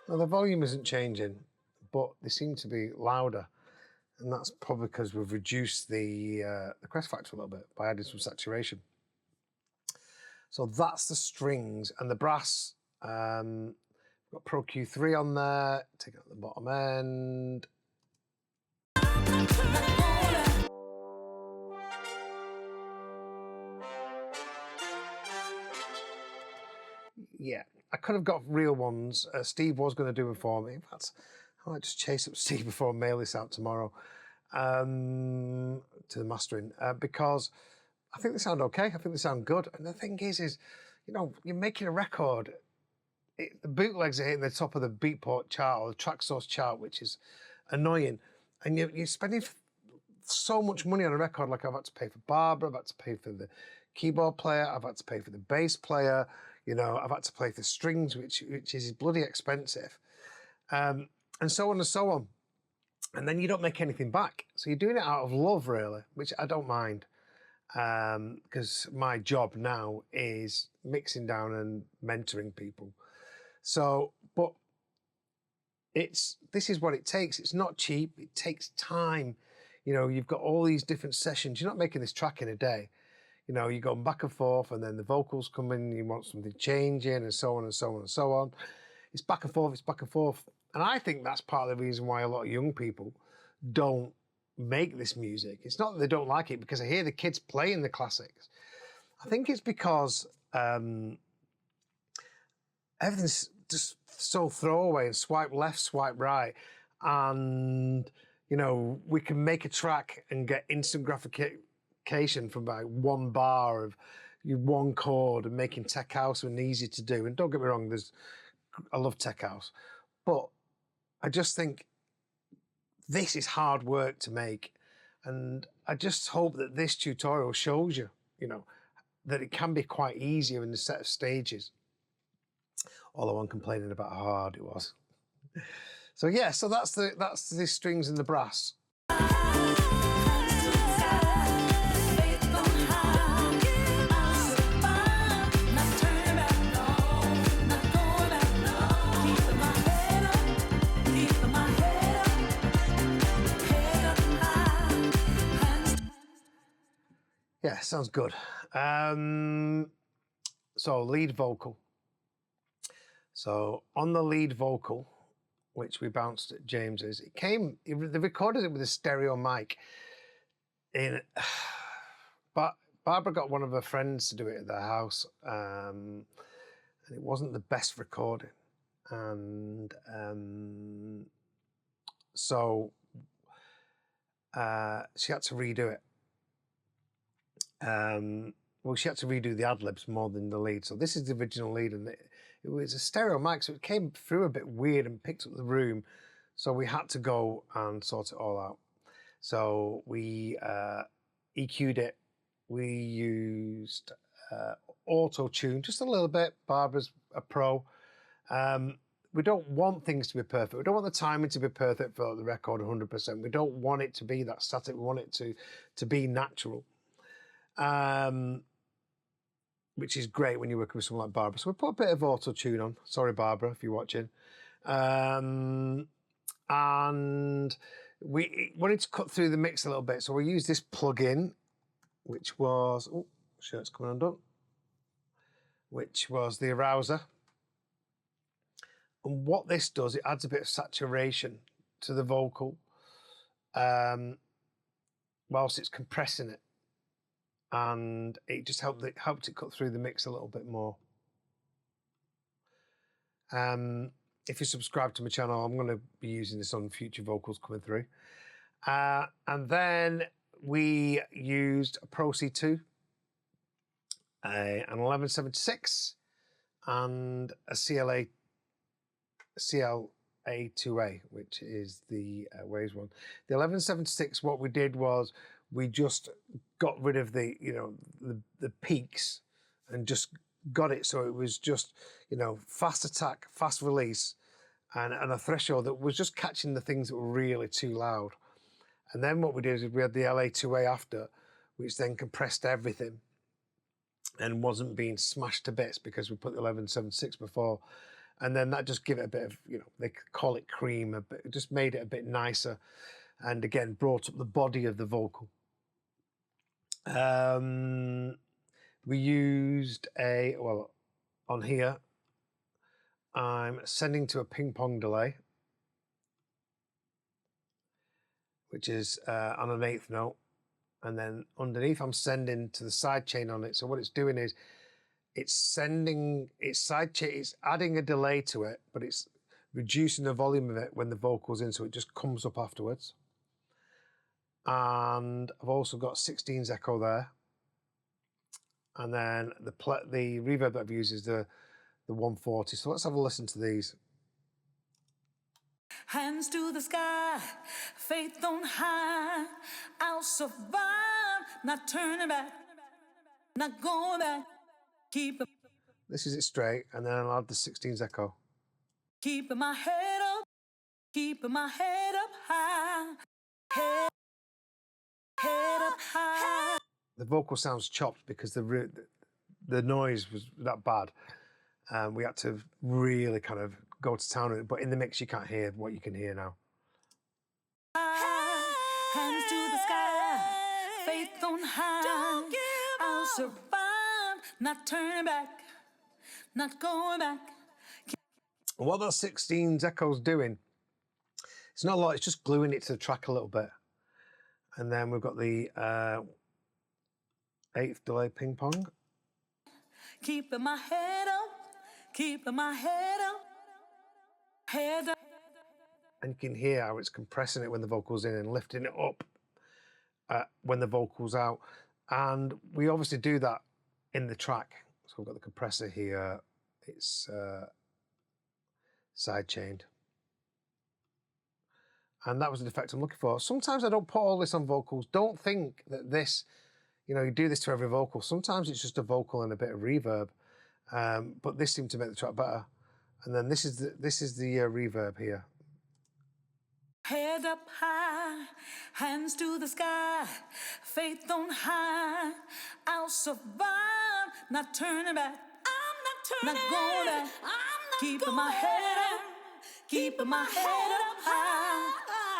Well, the volume isn't changing, but they seem to be louder, and that's probably because we've reduced the crest factor a little bit by adding some saturation. So that's the strings, and the brass. Got Got Pro Q3 on there, take out the bottom end. Yeah, I could have got real ones. Steve was going to do them for me. In fact, I might just chase up Steve before I mail this out tomorrow to the mastering because I think they sound okay. I think they sound good. And the thing is, you know, you're making a record. The bootlegs are hitting the top of the Beatport chart or the track source chart, which is annoying. And you're spending so much money on a record. Like I've had to pay for Barbara, I've had to pay for the keyboard player, I've had to pay for the bass player. You know, I've had to pay for strings, which is bloody expensive, and so on and so on. And then you don't make anything back. So you're doing it out of love, really, which I don't mind, because my job now is mixing down and mentoring people. So, but this is what it takes. It's not cheap. It takes time. You know, you've got all these different sessions. You're not making this track in a day. You know, you're going back and forth, and then the vocals come in, you want something changing, and so on and so on and so on. It's back and forth, it's back and forth. And I think that's part of the reason why a lot of young people don't make this music. It's not that they don't like it, because I hear the kids playing the classics. I think it's because everything's just so throwaway and swipe left, swipe right. And, you know, we can make a track and get instant gratification from like one bar of one chord and making tech house and easy to do. And don't get me wrong, I love tech house, but I just think this is hard work to make. And I just hope that this tutorial shows you, you know, that it can be quite easier in the set of stages. Although I'm complaining about how hard it was. So yeah, so that's the strings and the brass. Yeah, sounds good. So lead vocal. So on the lead vocal, which we bounced at James's, they recorded it with a stereo mic. But Barbara got one of her friends to do it at their house, and it wasn't the best recording. And so she had to redo it. Well, she had to redo the ad-libs more than the lead. So this is the original lead, and it was a stereo mic, so it came through a bit weird and picked up the room. So we had to go and sort it all out. So we EQ'd it. We used auto-tune just a little bit. Barbara's a pro. We don't want things to be perfect. We don't want the timing to be perfect for the record 100%. We don't want it to be that static. We want it to be natural. Which is great when you're working with someone like Barbara. So we put a bit of auto-tune on. Sorry, Barbara, if you're watching. And we wanted to cut through the mix a little bit. So we used this plug-in, which was, oh, shirt's coming undone, which was the Arouser. And what this does, it adds a bit of saturation to the vocal whilst it's compressing it. And it just helped it cut through the mix a little bit more. If you subscribe to my channel, I'm going to be using this on future vocals coming through. And then we used a Pro C2, an 1176, and a CLA2A, which is the Waves one. The 1176, what we did was we just got rid of the peaks and just got it so it was just, you know, fast attack, fast release, and a threshold that was just catching the things that were really too loud. And then what we did is we had the LA2A after, which then compressed everything and wasn't being smashed to bits because we put the 1176 before. And then that just gave it a bit of, you know, they call it cream, it just made it a bit nicer. And again, brought up the body of the vocal. We used on here, I'm sending to a ping pong delay, which is on an 8th note. And then underneath, I'm sending to the side chain on it. So what it's doing is it's sending its side chain, it's adding a delay to it, but it's reducing the volume of it when the vocal's in, so it just comes up afterwards. And I've also got 16's echo there. And then the reverb that I've used is the 140. So let's have a listen to these. Hands to the sky, faith on high. I'll survive, not turning back, not going back. This is it straight, and then I'll add the 16's echo. Keeping my head up, keeping my head up high. Head up high. The vocal sounds chopped because the noise was that bad. We had to really kind of go to town on it, but in the mix you can't hear what you can hear now. Hands to the sky, faith on high. I'll survive, not turning back, not going back. And what that 16's echo's doing, it's not a lot, it's just gluing it to the track a little bit. And then we've got the 8th delay ping pong. Keeping my head up, keeping my head up, head up. And you can hear how it's compressing it when the vocal's in and lifting it up when the vocal's out. And we obviously do that in the track. So we've got the compressor here, it's side chained. And that was the effect I'm looking for. Sometimes I don't put all this on vocals. Don't think that this, you know, you do this to every vocal. Sometimes it's just a vocal and a bit of reverb. But this seemed to make the track better. And then this is the reverb here. Head up high, hands to the sky, faith on high. I'll survive, not turning back. I'm not turning, not going back. I'm not keeping my head up, keeping my head up high,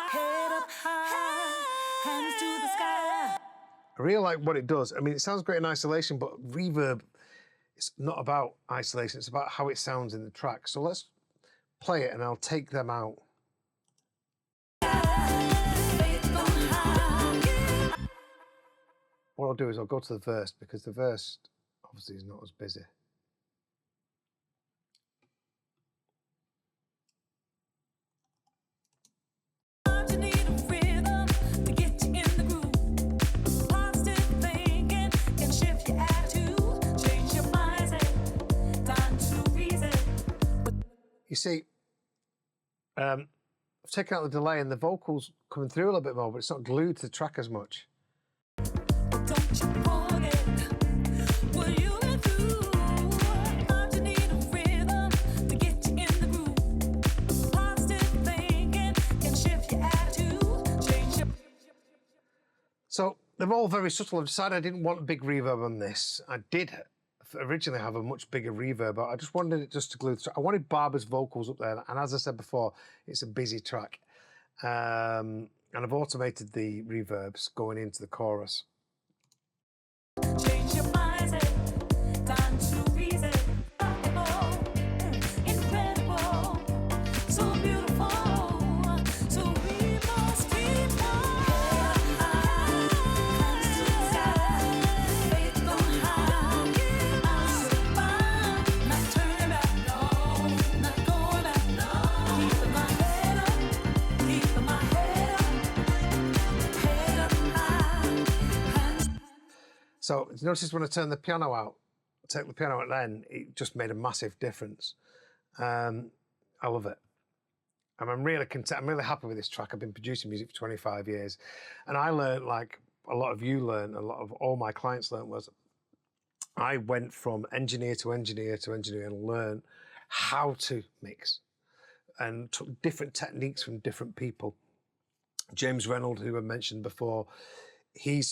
head up high, hands to the sky. I really like what it does. I mean, it sounds great in isolation, but reverb, it's not about isolation. It's about how it sounds in the track. So let's play it and I'll take them out. What I'll do is I'll go to the verse because the verse obviously is not as busy. You see, I've taken out the delay and the vocals coming through a little bit more, but it's not glued to the track as much. Don't you forget what you went through. Thought you need a rhythm to get you in the groove. Positive thinking can shift your attitude, change your... So they're all very subtle. I've decided I didn't want a big reverb on this. I did originally have a much bigger reverb, but I just wanted it just to glue the track. I wanted Barbara's vocals up there, and as I said before, it's a busy track. And I've automated the reverbs going into the chorus. Change your mindset, time to reason. Incredible, so beautiful, so we must keep on. Hands to the sky, faith on high. I'll survive, not turning back, no, not going back, no. Keeping my head up, keeping my head up high. Hands. So notice when I turn the piano out, take the piano out then, it just made a massive difference. I love it. And I'm really content, I'm really happy with this track. I've been producing music for 25 years. And I learned, like a lot of you learned, a lot of all my clients learned, was I went from engineer to engineer to engineer and learned how to mix and took different techniques from different people. James Reynolds, who I mentioned before, he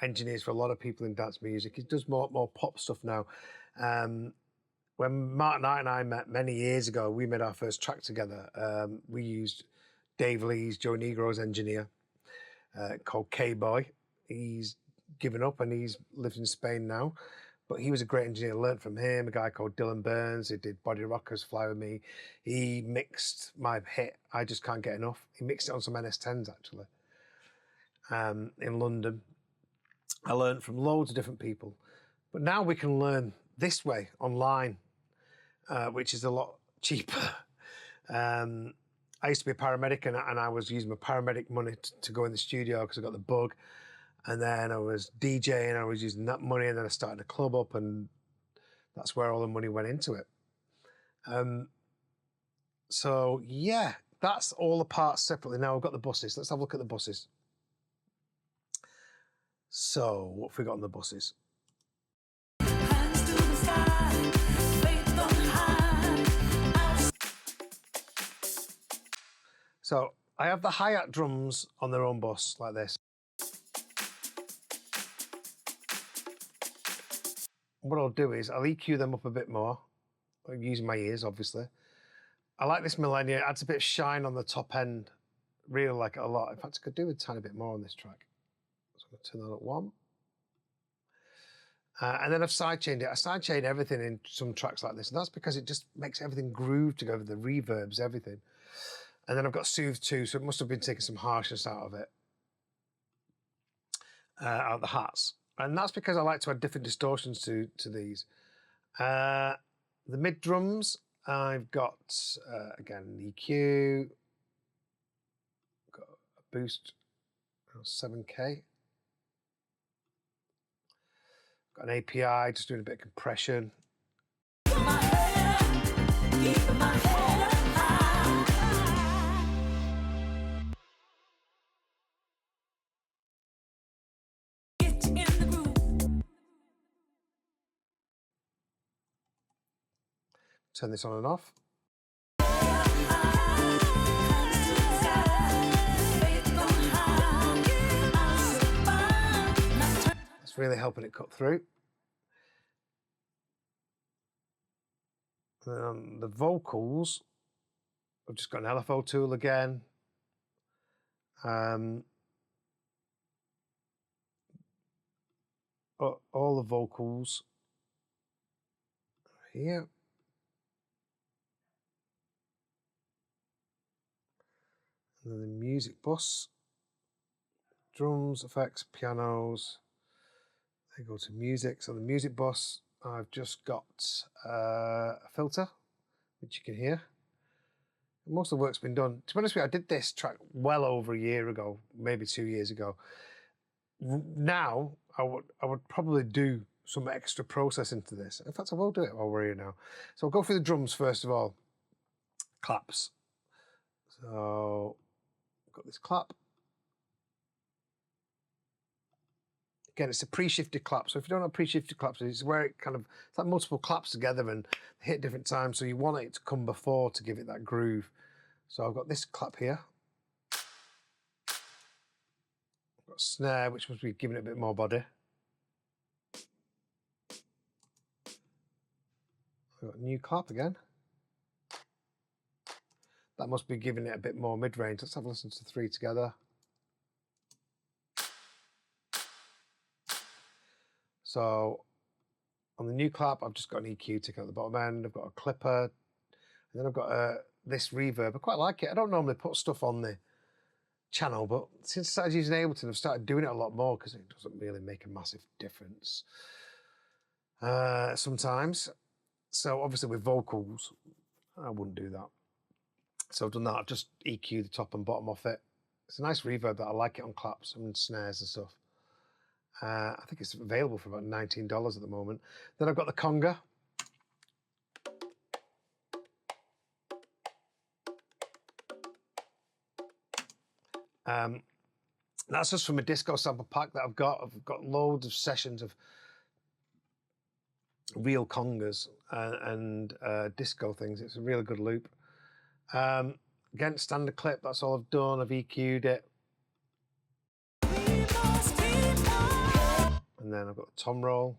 engineers for a lot of people in dance music. He does more pop stuff now. When Mark Knight and I met many years ago, we made our first track together. We used Dave Lee's, Joe Negro's engineer, called K-Boy. He's given up and he's lived in Spain now. But he was a great engineer. I learned from him. A guy called Dylan Burns, who did Body Rockers, Fly With Me. He mixed my hit, I Just Can't Get Enough. He mixed it on some NS10s, actually, in London. I learned from loads of different people. But now we can learn this way, online, which is a lot cheaper. I used to be a paramedic, and I was using my paramedic money to go in the studio because I got the bug. And then I was DJing, I was using that money, and then I started a club up, and that's where all the money went into it. So yeah, that's all the parts separately. Now I've got the buses. Let's have a look at the buses. So what have we got on the buses? Hands to the sky, faith on high. So I have the hi-hat drums on their own bus like this. What I'll do is I'll EQ them up a bit more. I'm using my ears, obviously. I like this Millennia. It adds a bit of shine on the top end. Really like it a lot. In fact, I could do a tiny bit more on this track. So I'm going to turn that up 1. And then I've sidechained it. I sidechain everything in some tracks like this, and that's because it just makes everything groove together, the reverbs, everything. And then I've got Soothe too, so it must have been taking some harshness out of it, out of the hats. And that's because I like to add different distortions to these. The mid drums, I've got, again, an EQ, got a boost, 7K. Got an API, just doing a bit of compression. My head, keep my head high. Get in the groove. Turn this on and off. That's really helping it cut through. And then on the vocals, I've just got an LFO Tool again. All the vocals here. And then the music bus, drums, effects, pianos. They go to music. So the music bus, I've just got a filter, which you can hear. Most of the work's been done. To be honest with you, I did this track well over a year ago, maybe 2 years ago. Now, I would probably do some extra processing to this. In fact, I will do it while we're here now. So I'll go through the drums first of all. Claps. So I've got this clap. Again, it's a pre-shifted clap. So if you don't have pre-shifted claps, it's where it kind of, it's like multiple claps together and hit different times. So you want it to come before to give it that groove. So I've got this clap here. I've got snare, which must be giving it a bit more body. I've got a new clap again. That must be giving it a bit more mid-range. Let's have a listen to 3 together. So on the new clap, I've just got an EQ taken at the bottom end. I've got a clipper, and then I've got this reverb. I quite like it. I don't normally put stuff on the channel, but since I started using Ableton, I've started doing it a lot more because it doesn't really make a massive difference sometimes. So obviously with vocals, I wouldn't do that. So I've done that. I've just EQ'd the top and bottom off it. It's a nice reverb that I like it on claps and snares and stuff. I think it's available for about $19 at the moment. Then I've got the conga. That's just from a disco sample pack that I've got. I've got loads of sessions of real congas and disco things. It's a really good loop. Again, standard clip, that's all I've done. I've EQ'd it. And then I've got the tom roll.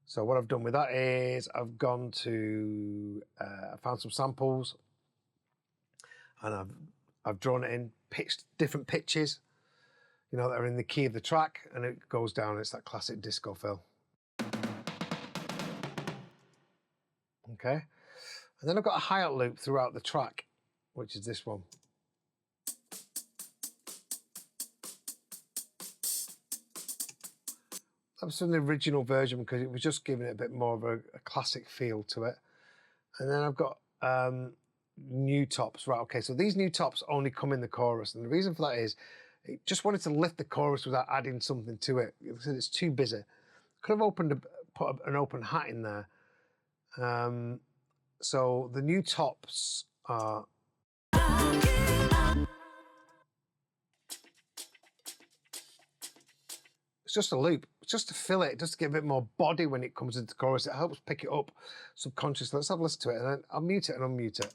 So what I've done with that is I've gone to, I found some samples and I've drawn it in, pitched different pitches. you know, that are in the key of the track, and it goes down. It's that classic disco fill. Okay, and then I've got a hi-hat loop throughout the track, which is this one. That was from the original version because it was just giving it a bit more of a classic feel to it. And then I've got new tops. Right, okay, so these new tops only come in the chorus, and the reason for that is it just wanted to lift the chorus without adding something to it because it's too busy. Could have put an open hat in there. So the new tops are... It's just a loop, it's just to fill it, just to get a bit more body when it comes into the chorus. It helps pick it up subconsciously. Let's have a listen to it, and then I'll mute it and unmute it.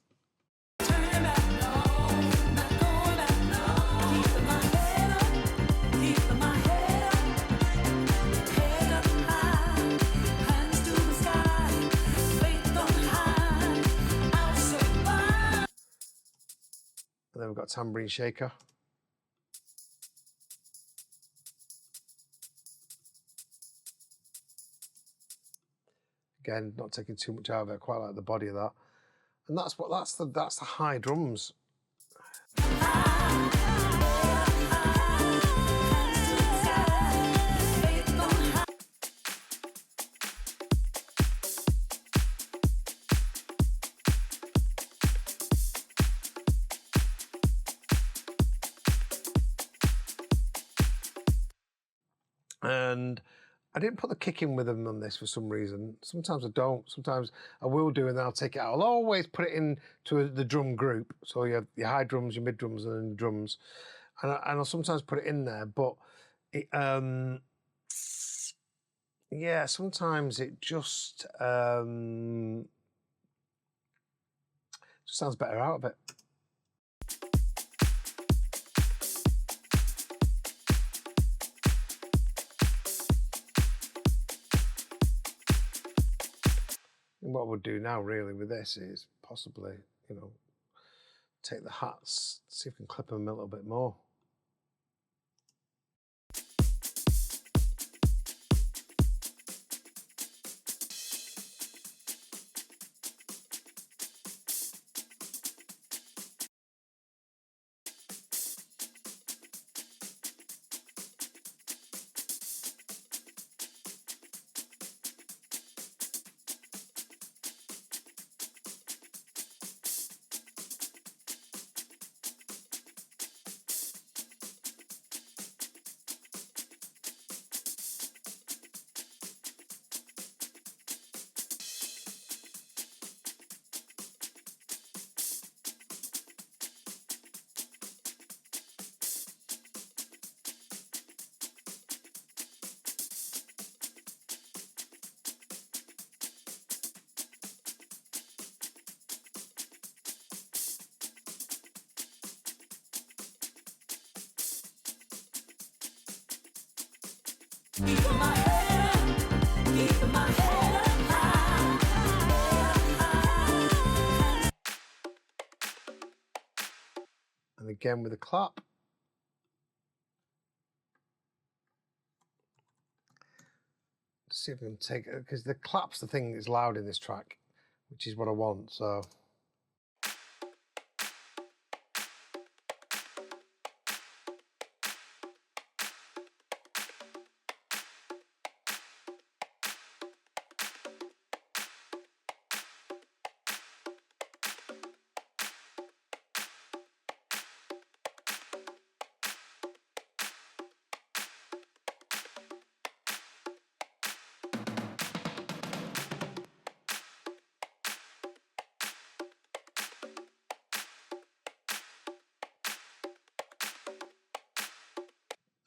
And then we've got tambourine shaker. Again, not taking too much out of it. I quite like the body of that. And that's the high drums. And I didn't put the kick in with them on this for some reason. Sometimes I don't. Sometimes I will do, and then I'll take it out. I'll always put it into the drum group. So you have your high drums, your mid drums, and then the drums. And I'll sometimes put it in there, but it, yeah, sometimes it just sounds better out of it. And what we'll do now really with this is possibly, you know, take the hats, see if we can clip them a little bit more. And again with a clap. See if we can take it, because the clap's the thing that's loud in this track, which is what I want, so.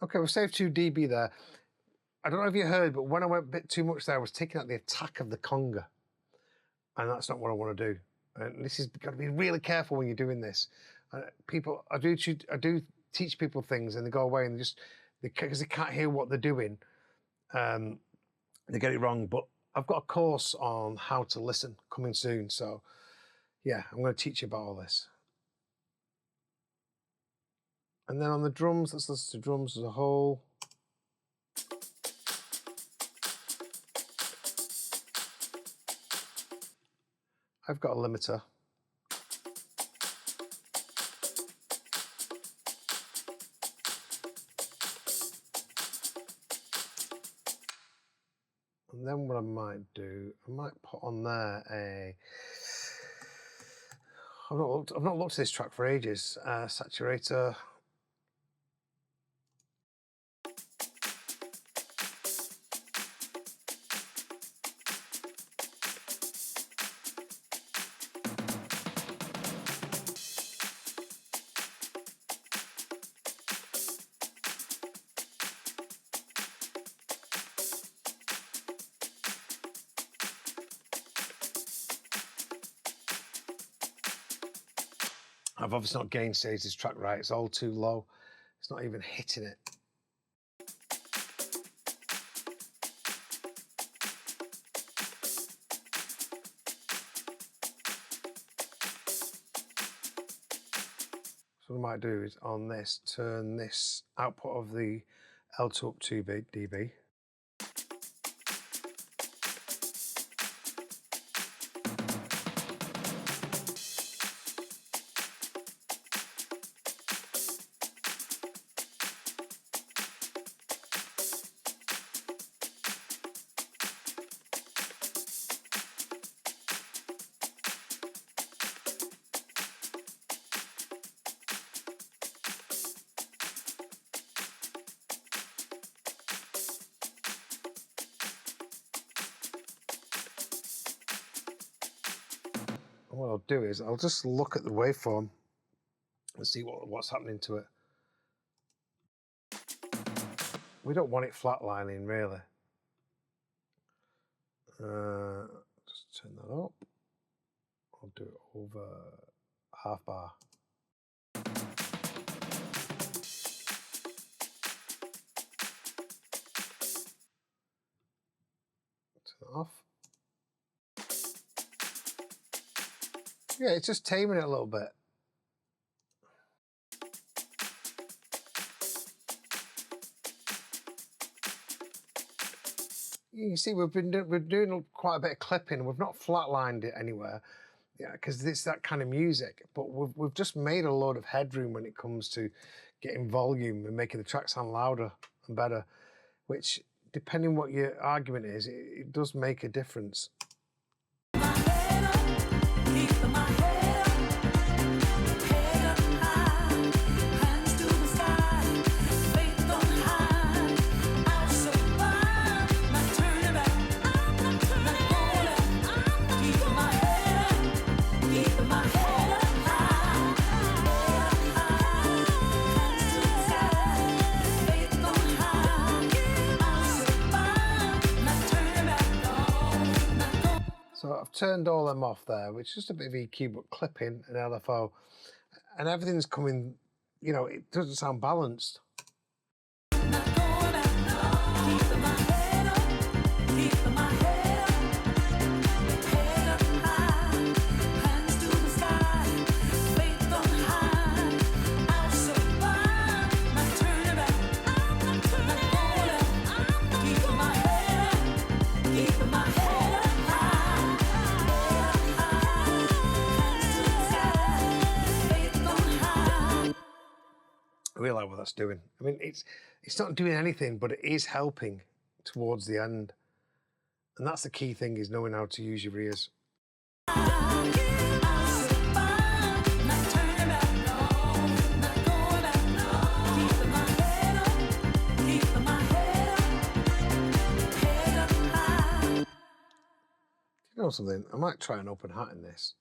Okay, we've saved 2 dB there. I don't know if you heard, but when I went a bit too much there, I was taking out the attack of the conga. And that's not what I want to do. And this is got to be really careful when you're doing this. People, I do teach people things, and they go away and because they can't hear what they're doing, they get it wrong. But I've got a course on how to listen coming soon. So yeah, I'm going to teach you about all this. And then on the drums, let's listen to drums as a whole. I've got a limiter. And then what I might do, I might put on there a, I've not looked at this track for ages, saturator. I've obviously not gain staged this track right, it's all too low. It's not even hitting it. So what I might do is on this, turn this output of the L2 up 2 dB. And what I'll do is I'll just look at the waveform and see what's happening to it. We don't want it flatlining really. Just turn that up. I'll do it over half bar. Turn it off. Yeah, it's just taming it a little bit. You see, we're doing quite a bit of clipping. We've not flatlined it anywhere, yeah, because it's that kind of music. But we've just made a load of headroom when it comes to getting volume and making the track sound louder and better. Which, depending what your argument is, it does make a difference. So I've turned all them off there, which is just a bit of EQ, but clipping and LFO, and everything's coming, you know, it doesn't sound balanced. I realise what that's doing. I mean, it's not doing anything, but it is helping towards the end. And that's the key thing, is knowing how to use your ears. You know something? I might try an open hat in this.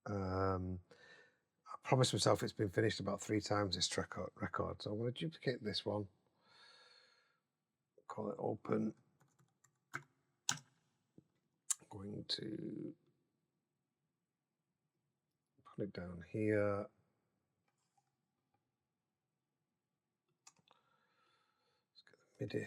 I promised myself it's been finished about 3 times, this record. So I'm going to duplicate this one. Call it open. I'm going to put it down here. Let's get the MIDI.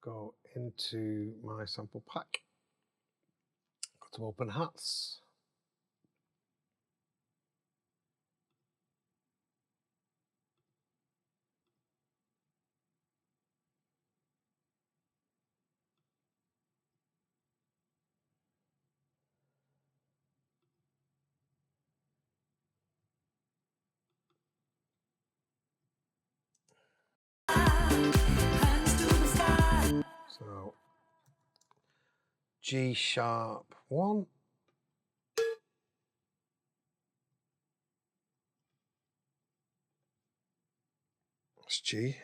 go into my sample pack. Go to open hats. So G#1. That's G.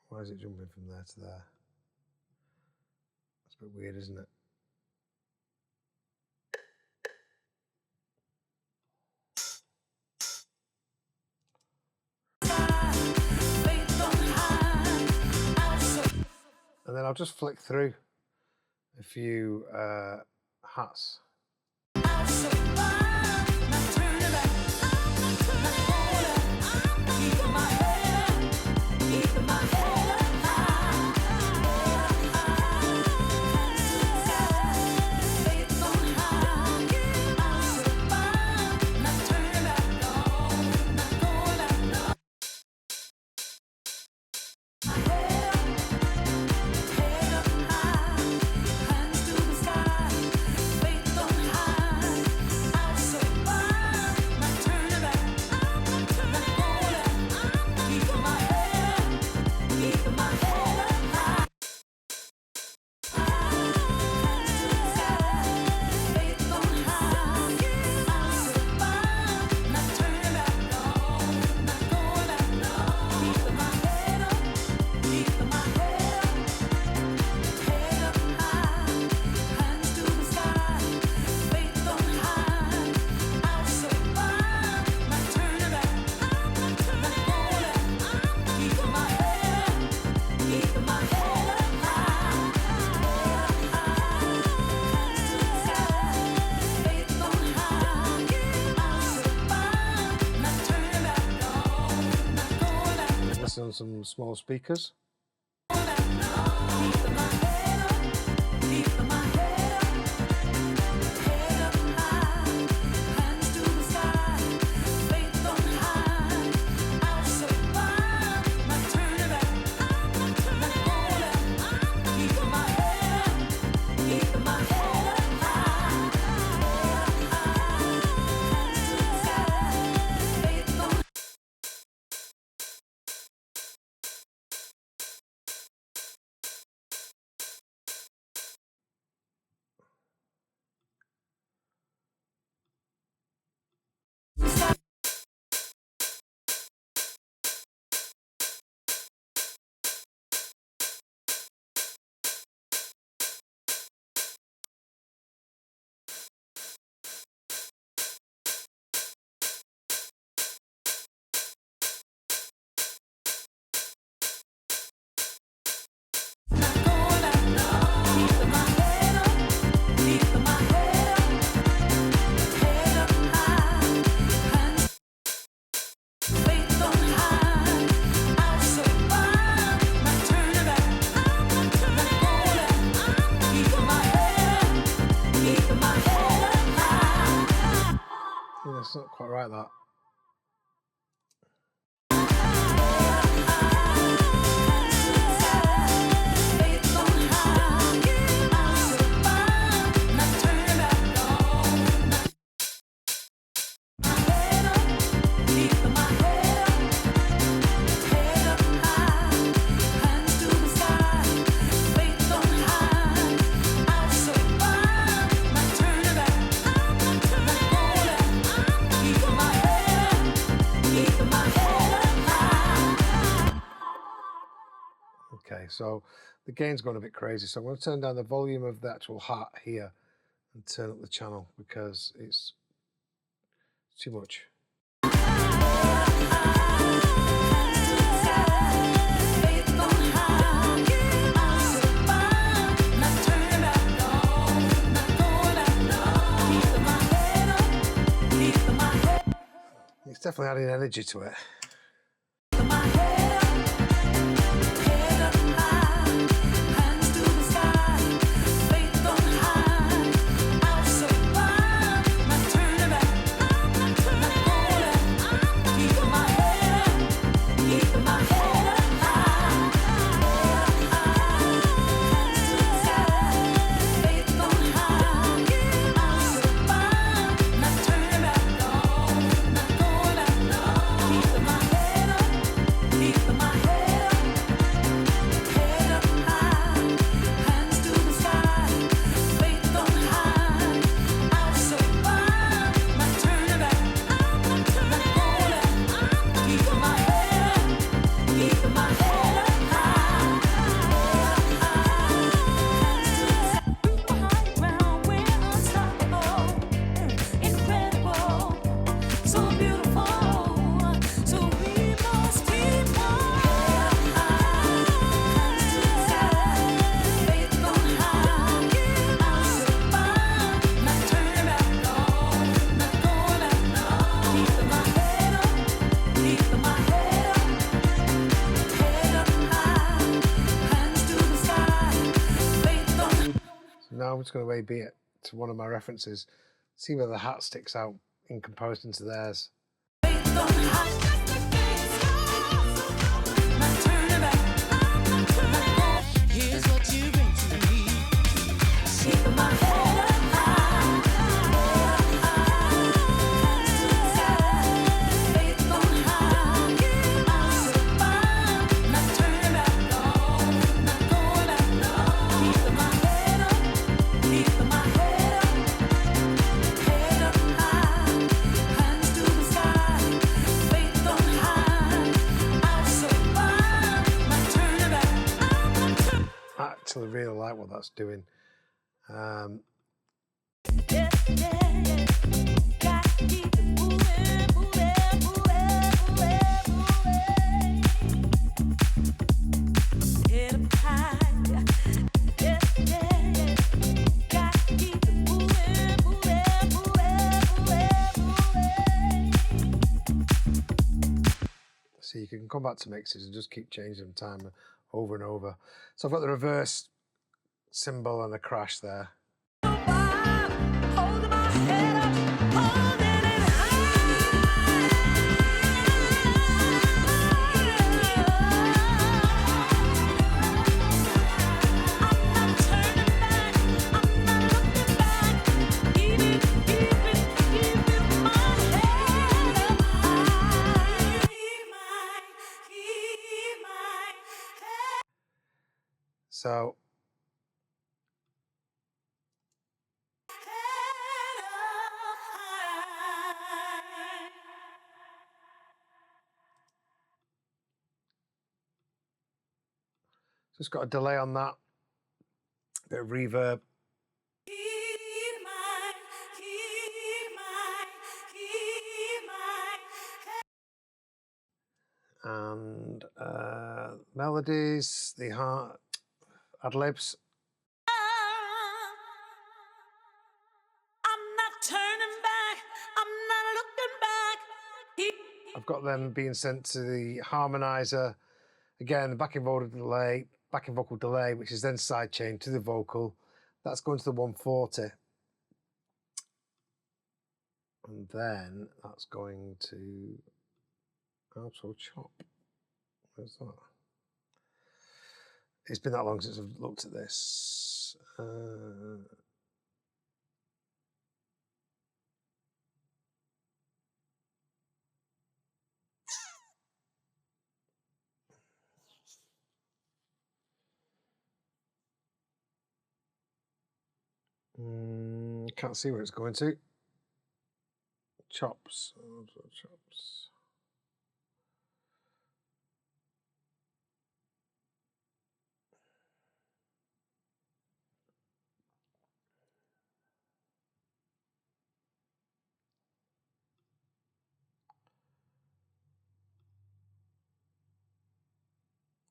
Why is it jumping from there to there? That's a bit weird, isn't it? And then I'll just flick through a few hats. On some small speakers. It's not quite right, that. Okay, so the gain's gone a bit crazy, so I'm going to turn down the volume of the actual hat here and turn up the channel because it's too much. It's definitely adding energy to it. just going to A/B it to one of my references, see whether the hat sticks out in comparison to theirs. Here's what you bring to me. Keep my head up high, hands to the sky, faith on high. I'll survive, not turning back, no, not going back, no. Keep my head up, keep my head up high, hands to the sky, faith on high. I'll survive, not turning back. I actually really like what that's doing. Yeah, yeah, yeah. Got to keep it moving, moving, moving, moving. Head up high. Yeah, yeah, yeah. Got to keep it moving, moving, moving. So you can come back to mixes and just keep changing them time over and over. So I've got the reverse cymbal and the crash there. Holding my head up, holding it high. I'm not turning back, I'm not looking back. Keep my head up high. Keep my head. So just got a delay on that, bit of reverb. And melodies, the heart, ad-libs. I'm not turning back, I'm not looking back. I've got them being sent to the harmonizer. Again, the backing vocal delay, which is then sidechained to the vocal. That's going to the 140. And then that's going to alto chop. Where's that? It's been that long since I've looked at this. Can't see where it's going to. Chops. Alto chops.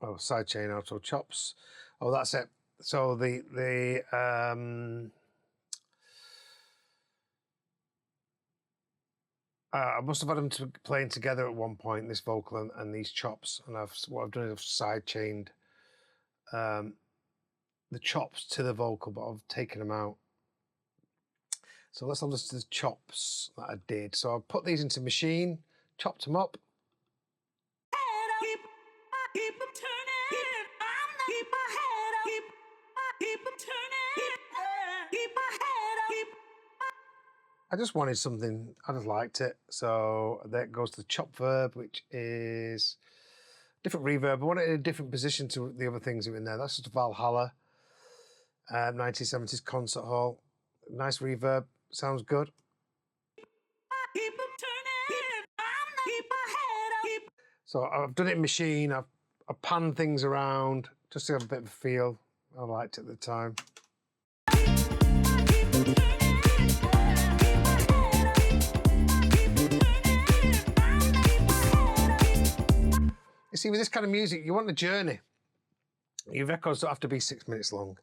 Oh, sidechain alto chops. Oh, that's it. So I must have had them playing together at one point, this vocal and these chops, and what I've done is I've sidechained the chops to the vocal, but I've taken them out. So let's have a listen to the chops that I did. So I put these into Machine, chopped them up. Keep them turning. Keep my head up. Keep them turning. Keep my head up. I just wanted something, I just liked it. So there goes the chop verb, which is different reverb. I wanted it in a different position to the other things that were in there. That's just Valhalla, 1970s concert hall. Nice reverb, sounds good. Keep them turning. Keep my head up. So I've done it in Machine, I've panned things around just to have a bit of a feel. I liked it at the time. You see, with this kind of music, you want a journey. Your records don't have to be 6 minutes long.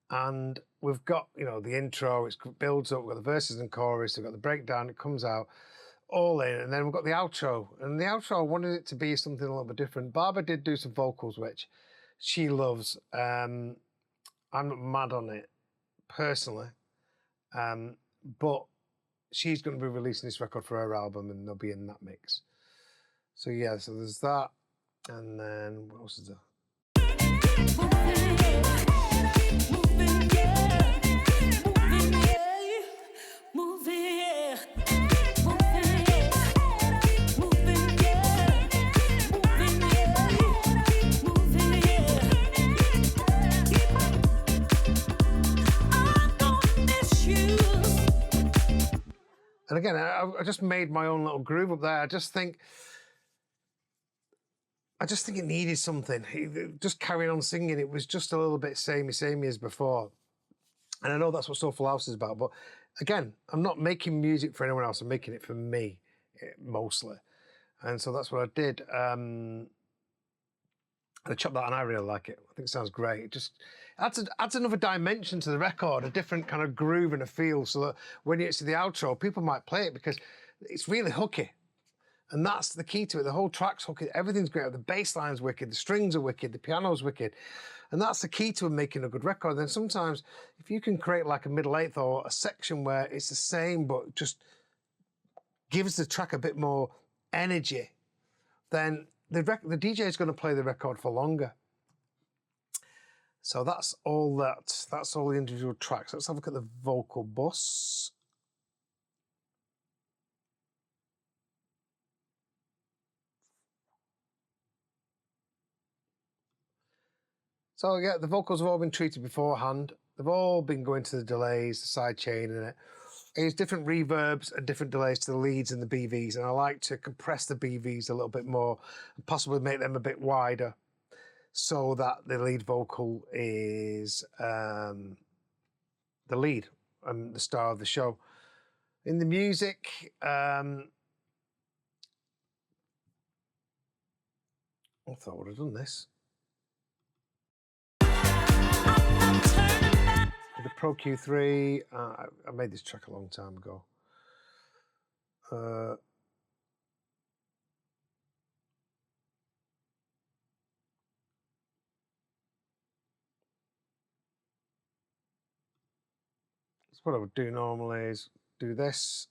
And we've got, you know, the intro, it builds up, we've got the verses and chorus, we've got the breakdown, it comes out all in, and then we've got the outro. And the outro, I wanted it to be something a little bit different. Barbara did do some vocals, which she loves. I'm not mad on it personally, but she's going to be releasing this record for her album, and they'll be in that mix. So yeah, so there's that, and then what else is there? And again, I just made my own little groove up there. I just think it needed something. Just carrying on singing, it was just a little bit samey as before. And I know that's what Soulful House is about, but again, I'm not making music for anyone else. I'm making it for me, mostly. And so that's what I did. And I chopped that, and I really like it. I think it sounds great. It just adds another dimension to the record, a different kind of groove and a feel, so that when you get to the outro, people might play it because it's really hooky. And that's the key to it. The whole track's hooky. Everything's great. The bass line's wicked. The strings are wicked. The piano's wicked. And that's the key to making a good record. Then sometimes, if you can create like a middle eighth or a section where it's the same but just gives the track a bit more energy, then the DJ is going to play the record for longer. So that's all that. That's all the individual tracks. Let's have a look at the vocal bus. So yeah, the vocals have all been treated beforehand. They've all been going to the delays, the side chain in it. I use different reverbs and different delays to the leads and the BVs, and I like to compress the BVs a little bit more and possibly make them a bit wider so that the lead vocal is the lead and the star of the show. In the music, I thought I would have done this. The Pro Q3, I made this track a long time ago. So what I would do normally is do this.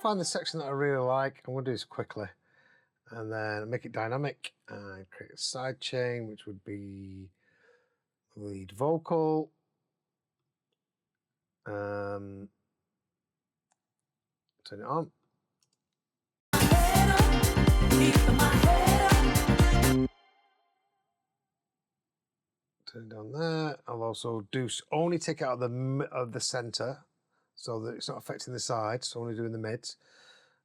Find the section that I really like. I'm going to do this quickly and then make it dynamic and create a side chain, which would be lead vocal. Turn it on. Turn it down there. I'll also only take it out of the center, so that it's not affecting the sides, so only doing the mids.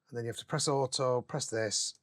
And then you have to press auto, press this.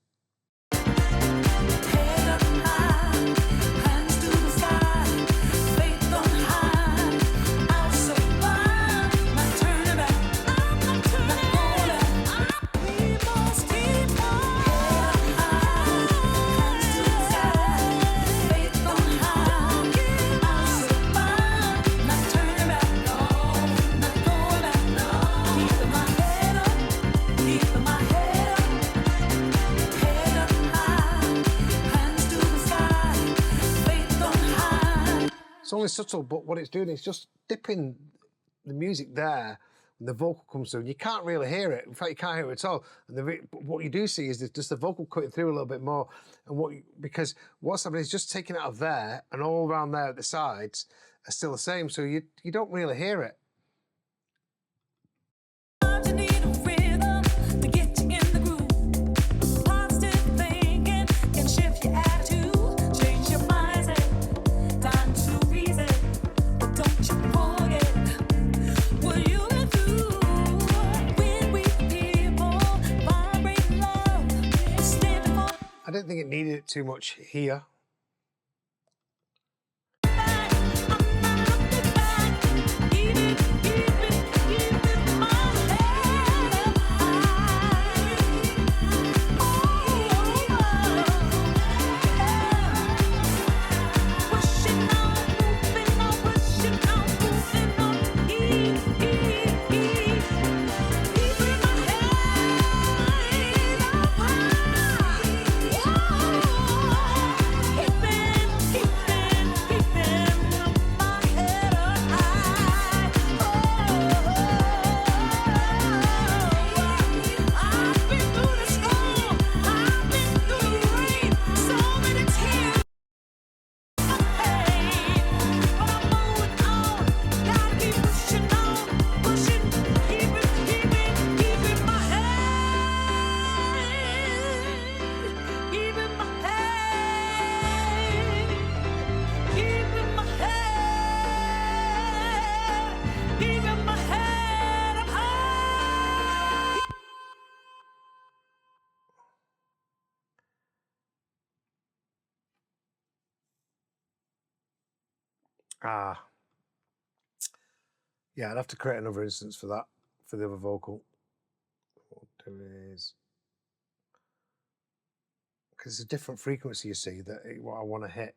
It's only subtle, but what it's doing is just dipping the music there when the vocal comes through. And you can't really hear it. In fact, you can't hear it at all. And what you do see is just the vocal cutting through a little bit more. And because what's happening is just taking it out of there, and all around there at the sides are still the same. So you don't really hear it. I didn't think it needed it too much here. Ah. Yeah, I'd have to create another instance for that, for the other vocal. What we'll do is, because it's a different frequency, you see, that what I want to hit.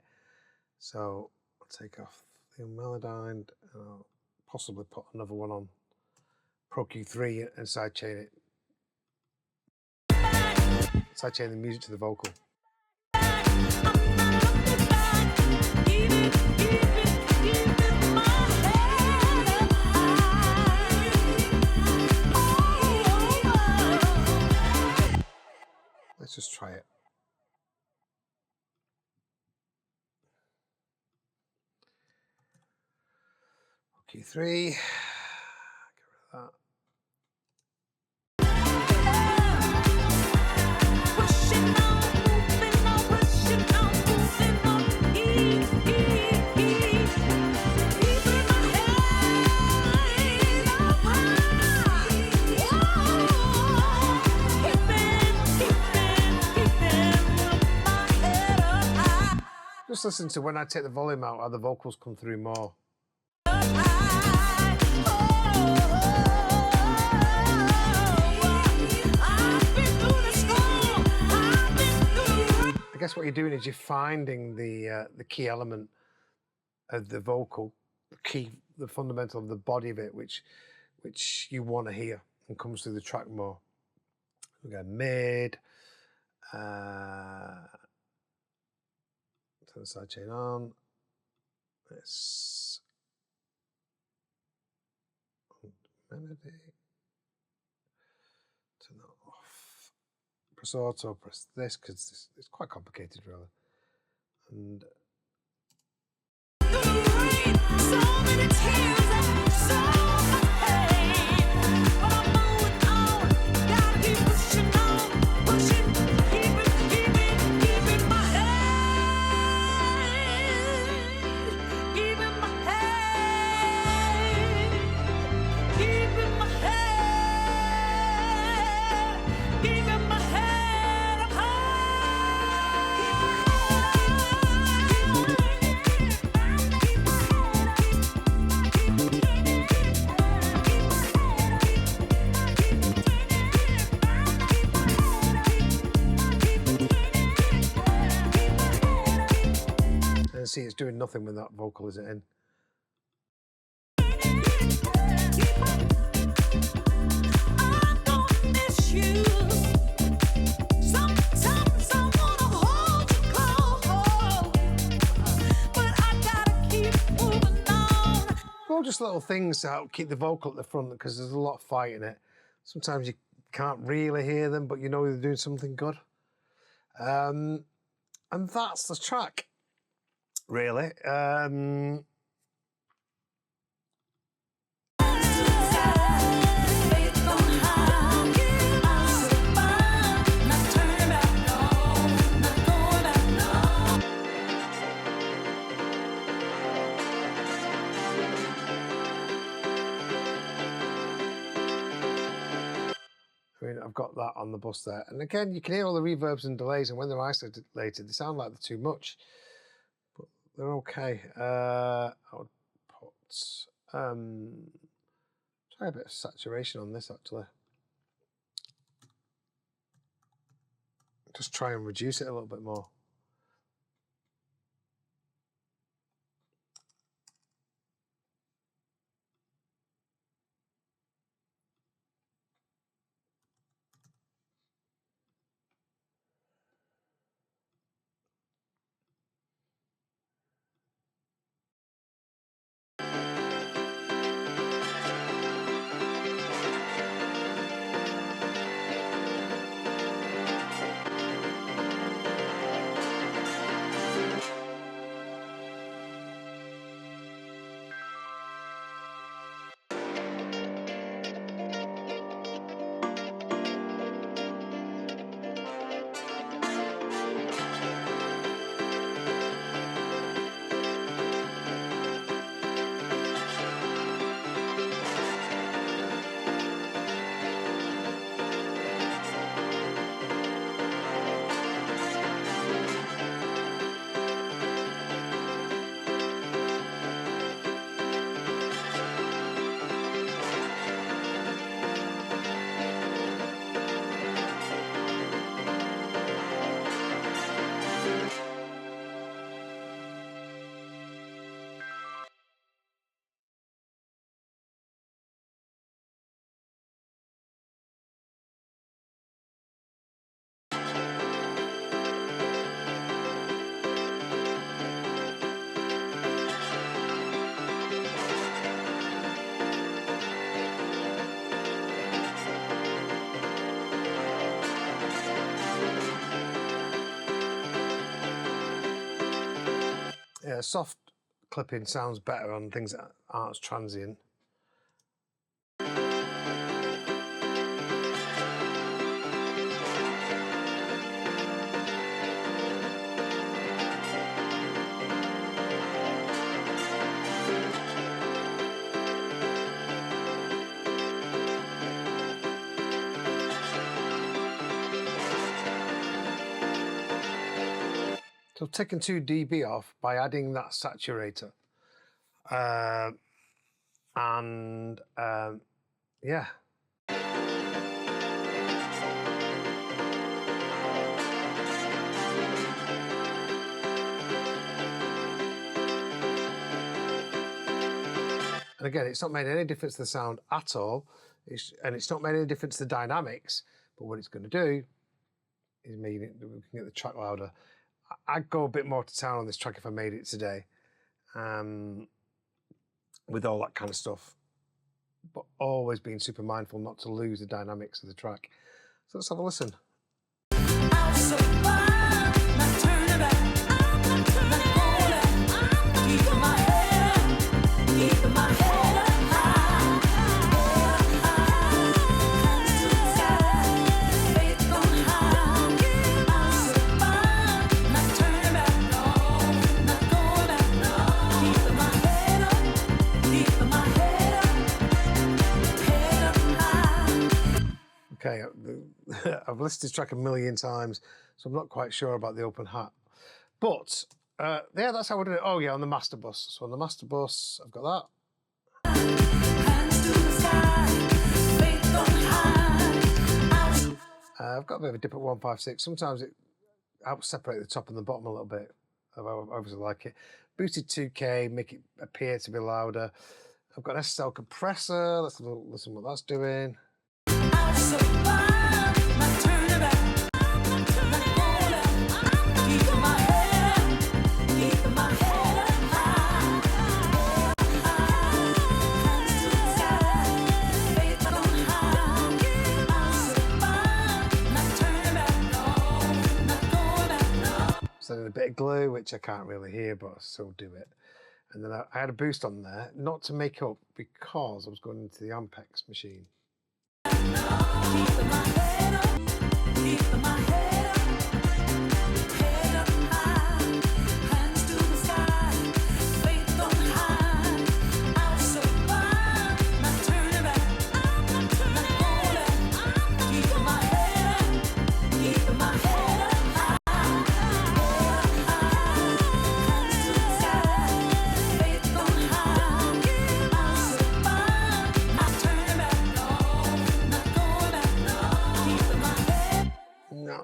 So I'll take off the unmelodined and I'll possibly put another one on Pro Q3 and sidechain it. Sidechain the music to the vocal. Let's just try it. Q3. Get rid of that. Just listen to when I take the volume out, how the vocals come through more. I guess what you're doing is you're finding the key element of the vocal, the fundamental of the body of it, which you want to hear and comes through the track more. We go mid, turn the sidechain on. Let's melody. Turn that off. Press auto, press this, because it's quite complicated really. And so many tears and so much pain, but I'm moving on, gotta keep pushing on, pushing, keeping my head, keeping my head, keeping my head, keeping my head up high. And see, it's doing nothing with that vocal, is it in? I'm gonna miss you. Sometimes I wanna hold you close, but I gotta keep moving on. Well, just little things to help keep the vocal at the front, because there's a lot of fight in it. Sometimes you can't really hear them, but you know they're doing something good. And that's the track, really. I mean, I've got that on the bus there. And again, you can hear all the reverbs and delays, and when they're isolated, they sound like they're too much, but they're okay. I would put, try a bit of saturation on this, actually. Just try and reduce it a little bit more. Yeah, soft clipping sounds better on things that aren't as transient. So I've taken 2 dB off by adding that saturator. Yeah. And again, it's not made any difference to the sound at all. And it's not made any difference to the dynamics. But what it's going to do is mean it, we can get the track louder. I'd go a bit more to town on this track if I made it today, with all that kind of stuff, but always being super mindful not to lose the dynamics of the track. So let's have a listen. Okay, I've listened to this track a million times, so I'm not quite sure about the open hat. But, yeah, that's how I did it. Oh, yeah, on the master bus. So on the master bus, I've got that. I've got a bit of a dip at 156. Sometimes it helps separate the top and the bottom a little bit. I obviously like it. Boosted 2K, make it appear to be louder. I've got an SSL compressor. Let's have a listen what that's doing. So a bit of glue, which I can't really hear, but I still do it. And then I had a boost on there, not to make up, because I was going into the Ampex machine.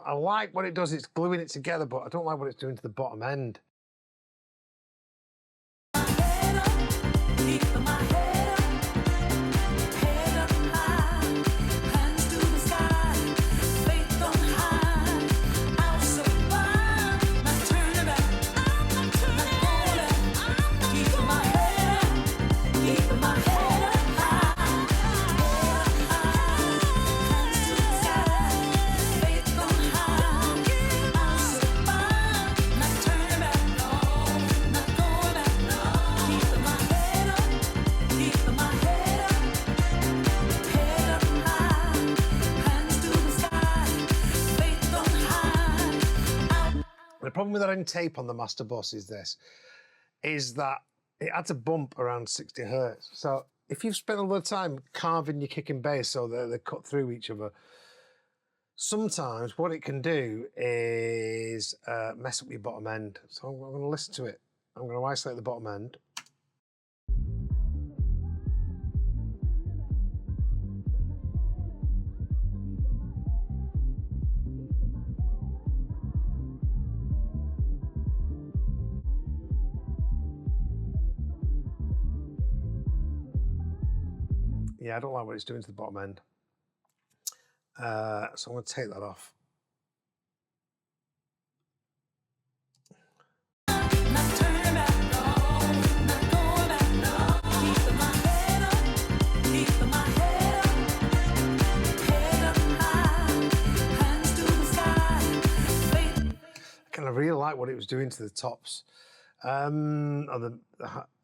I like what it does, it's gluing it together, but I don't like what it's doing to the bottom end. The problem with adding tape on the master bus is that it adds a bump around 60 hertz. So if you've spent a lot of time carving your kick and bass so that they cut through each other, sometimes what it can do is mess up your bottom end. So I'm going to listen to it. I'm going to isolate the bottom end. Yeah, I don't like what it's doing to the bottom end. So I'm going to take that off. I kind of really like what it was doing to the tops. or the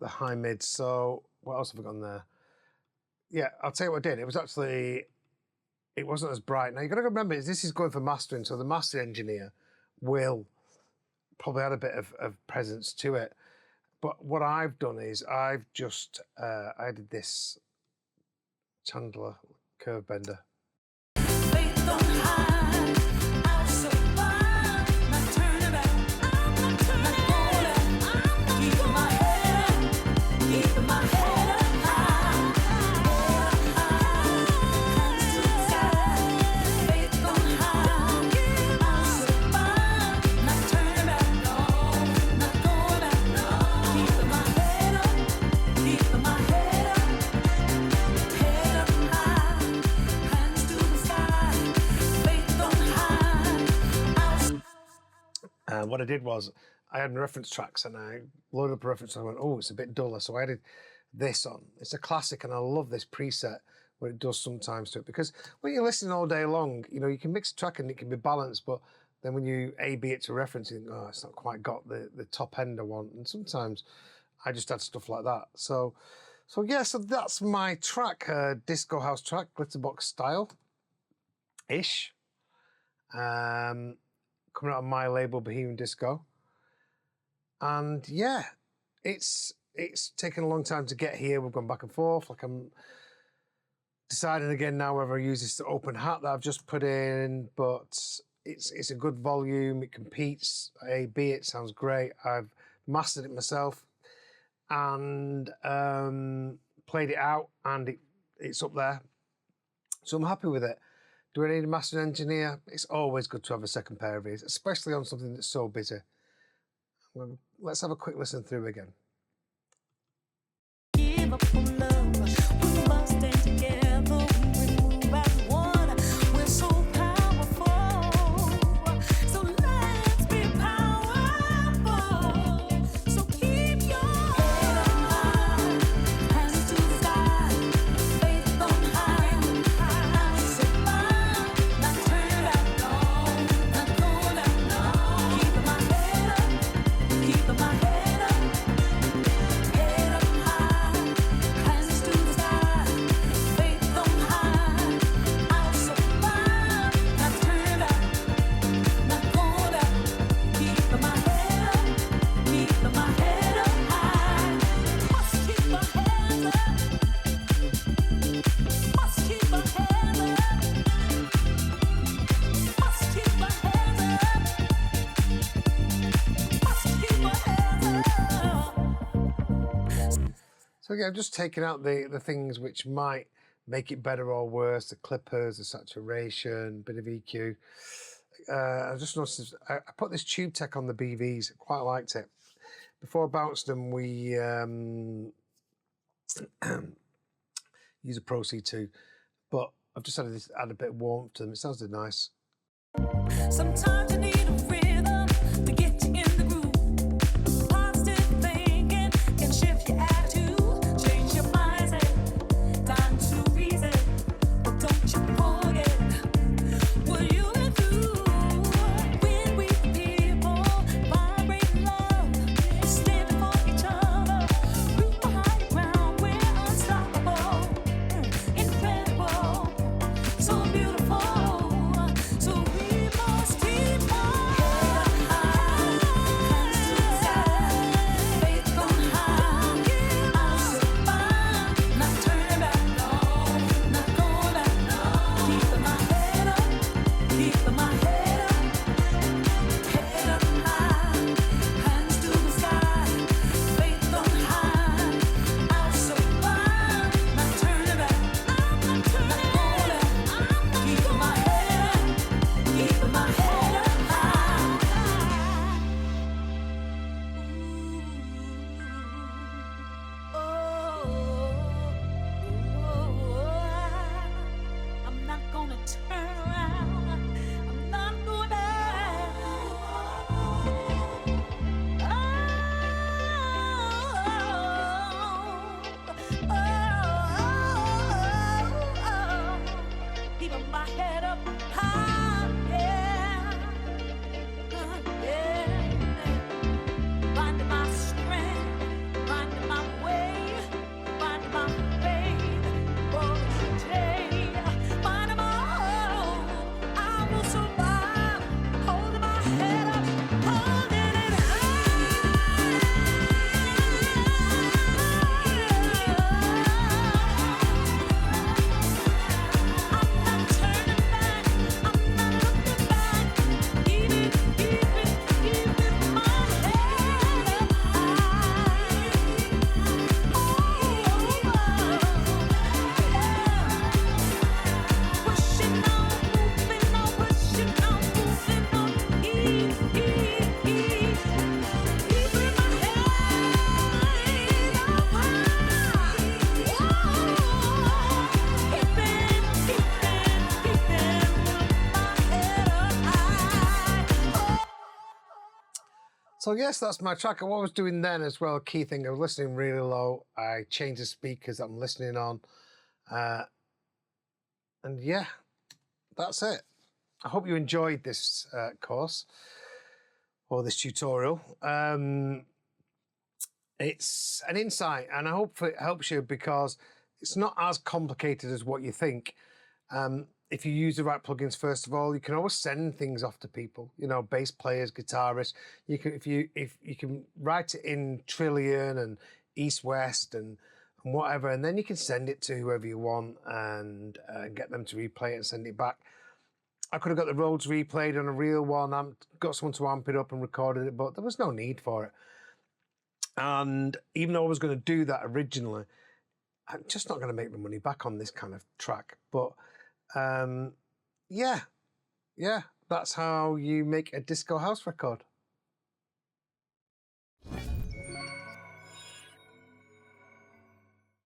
high mid. So what else have I got there? Yeah, I'll tell you what I did. It was actually, it wasn't as bright. Now you've got to remember, this is going for mastering, so the master engineer will probably add a bit of presence to it. But what I've done is I've just added this Chandler curve bender. And what I did was I had reference tracks and I loaded up a reference and I went, oh, it's a bit duller. So I added this on. It's a classic and I love this preset, what it does sometimes to it. Because when you're listening all day long, you know, you can mix a track and it can be balanced, but then when you A-B it to reference, you think, oh, it's not quite got the top end I want. And sometimes I just add stuff like that. So yeah, so that's my track, disco house track, Glitterbox-style-ish. Coming out on my label, Bohemian Disco. And yeah, it's taken a long time to get here. We've gone back and forth. Like I'm deciding again now whether I use this open hat that I've just put in, but it's a good volume. It competes. A-B, it sounds great. I've mastered it myself and played it out, and it's up there. So I'm happy with it. Do I need a master engineer? It's always good to have a second pair of ears, especially on something that's so busy. Well, let's have a quick listen through again. Give up on love. We must stand together. We move as one. We're so powerful. So let's be powerful. So keep your head up high, hands to the sky, faith on high. Not sit by, not turn back, no, not going back, no. Keeping my head up, keeping my head up. Head up high, hands to the sky, faith on high. I'll survive, not turn back, not going back. Keeping my head up, keeping my head up high. Must keep my head up, must keep my head up, must keep my head up, must keep my head up. So yeah, I'm just taking out the things which might make it better or worse, the clippers, the saturation, bit of EQ. I just noticed, I put this tube tech on the BVs, quite liked it. Before I bounced them, we use a Pro C2, but I've just added a bit of warmth to them. It sounded nice. Sometimes you need a rhythm to get you in the groove. Positive thinking can shift your attitude, change your mindset. Time to reason, but don't you forget what you went through. When we people vibrate love, stand for each other, reach the high ground, we're unstoppable, incredible, so beautiful. So we must keep our head up So yes, that's my track. And what I was doing then as well, a key thing, I was listening really low. I changed the speakers that I'm listening on. And yeah, that's it. I hope you enjoyed this course or this tutorial. It's an insight, and I hope it helps you because it's not as complicated as what you think. If you use the right plugins, first of all, you can always send things off to people. You know, bass players, guitarists. You can, if you can write it in Trilian and EastWest and whatever, and then you can send it to whoever you want and get them to replay it and send it back. I could have got the Rhodes replayed on a real one. I got someone to amp it up and recorded it, but there was no need for it. And even though I was going to do that originally, I'm just not going to make the money back on this kind of track. But yeah, that's how you make a disco house record.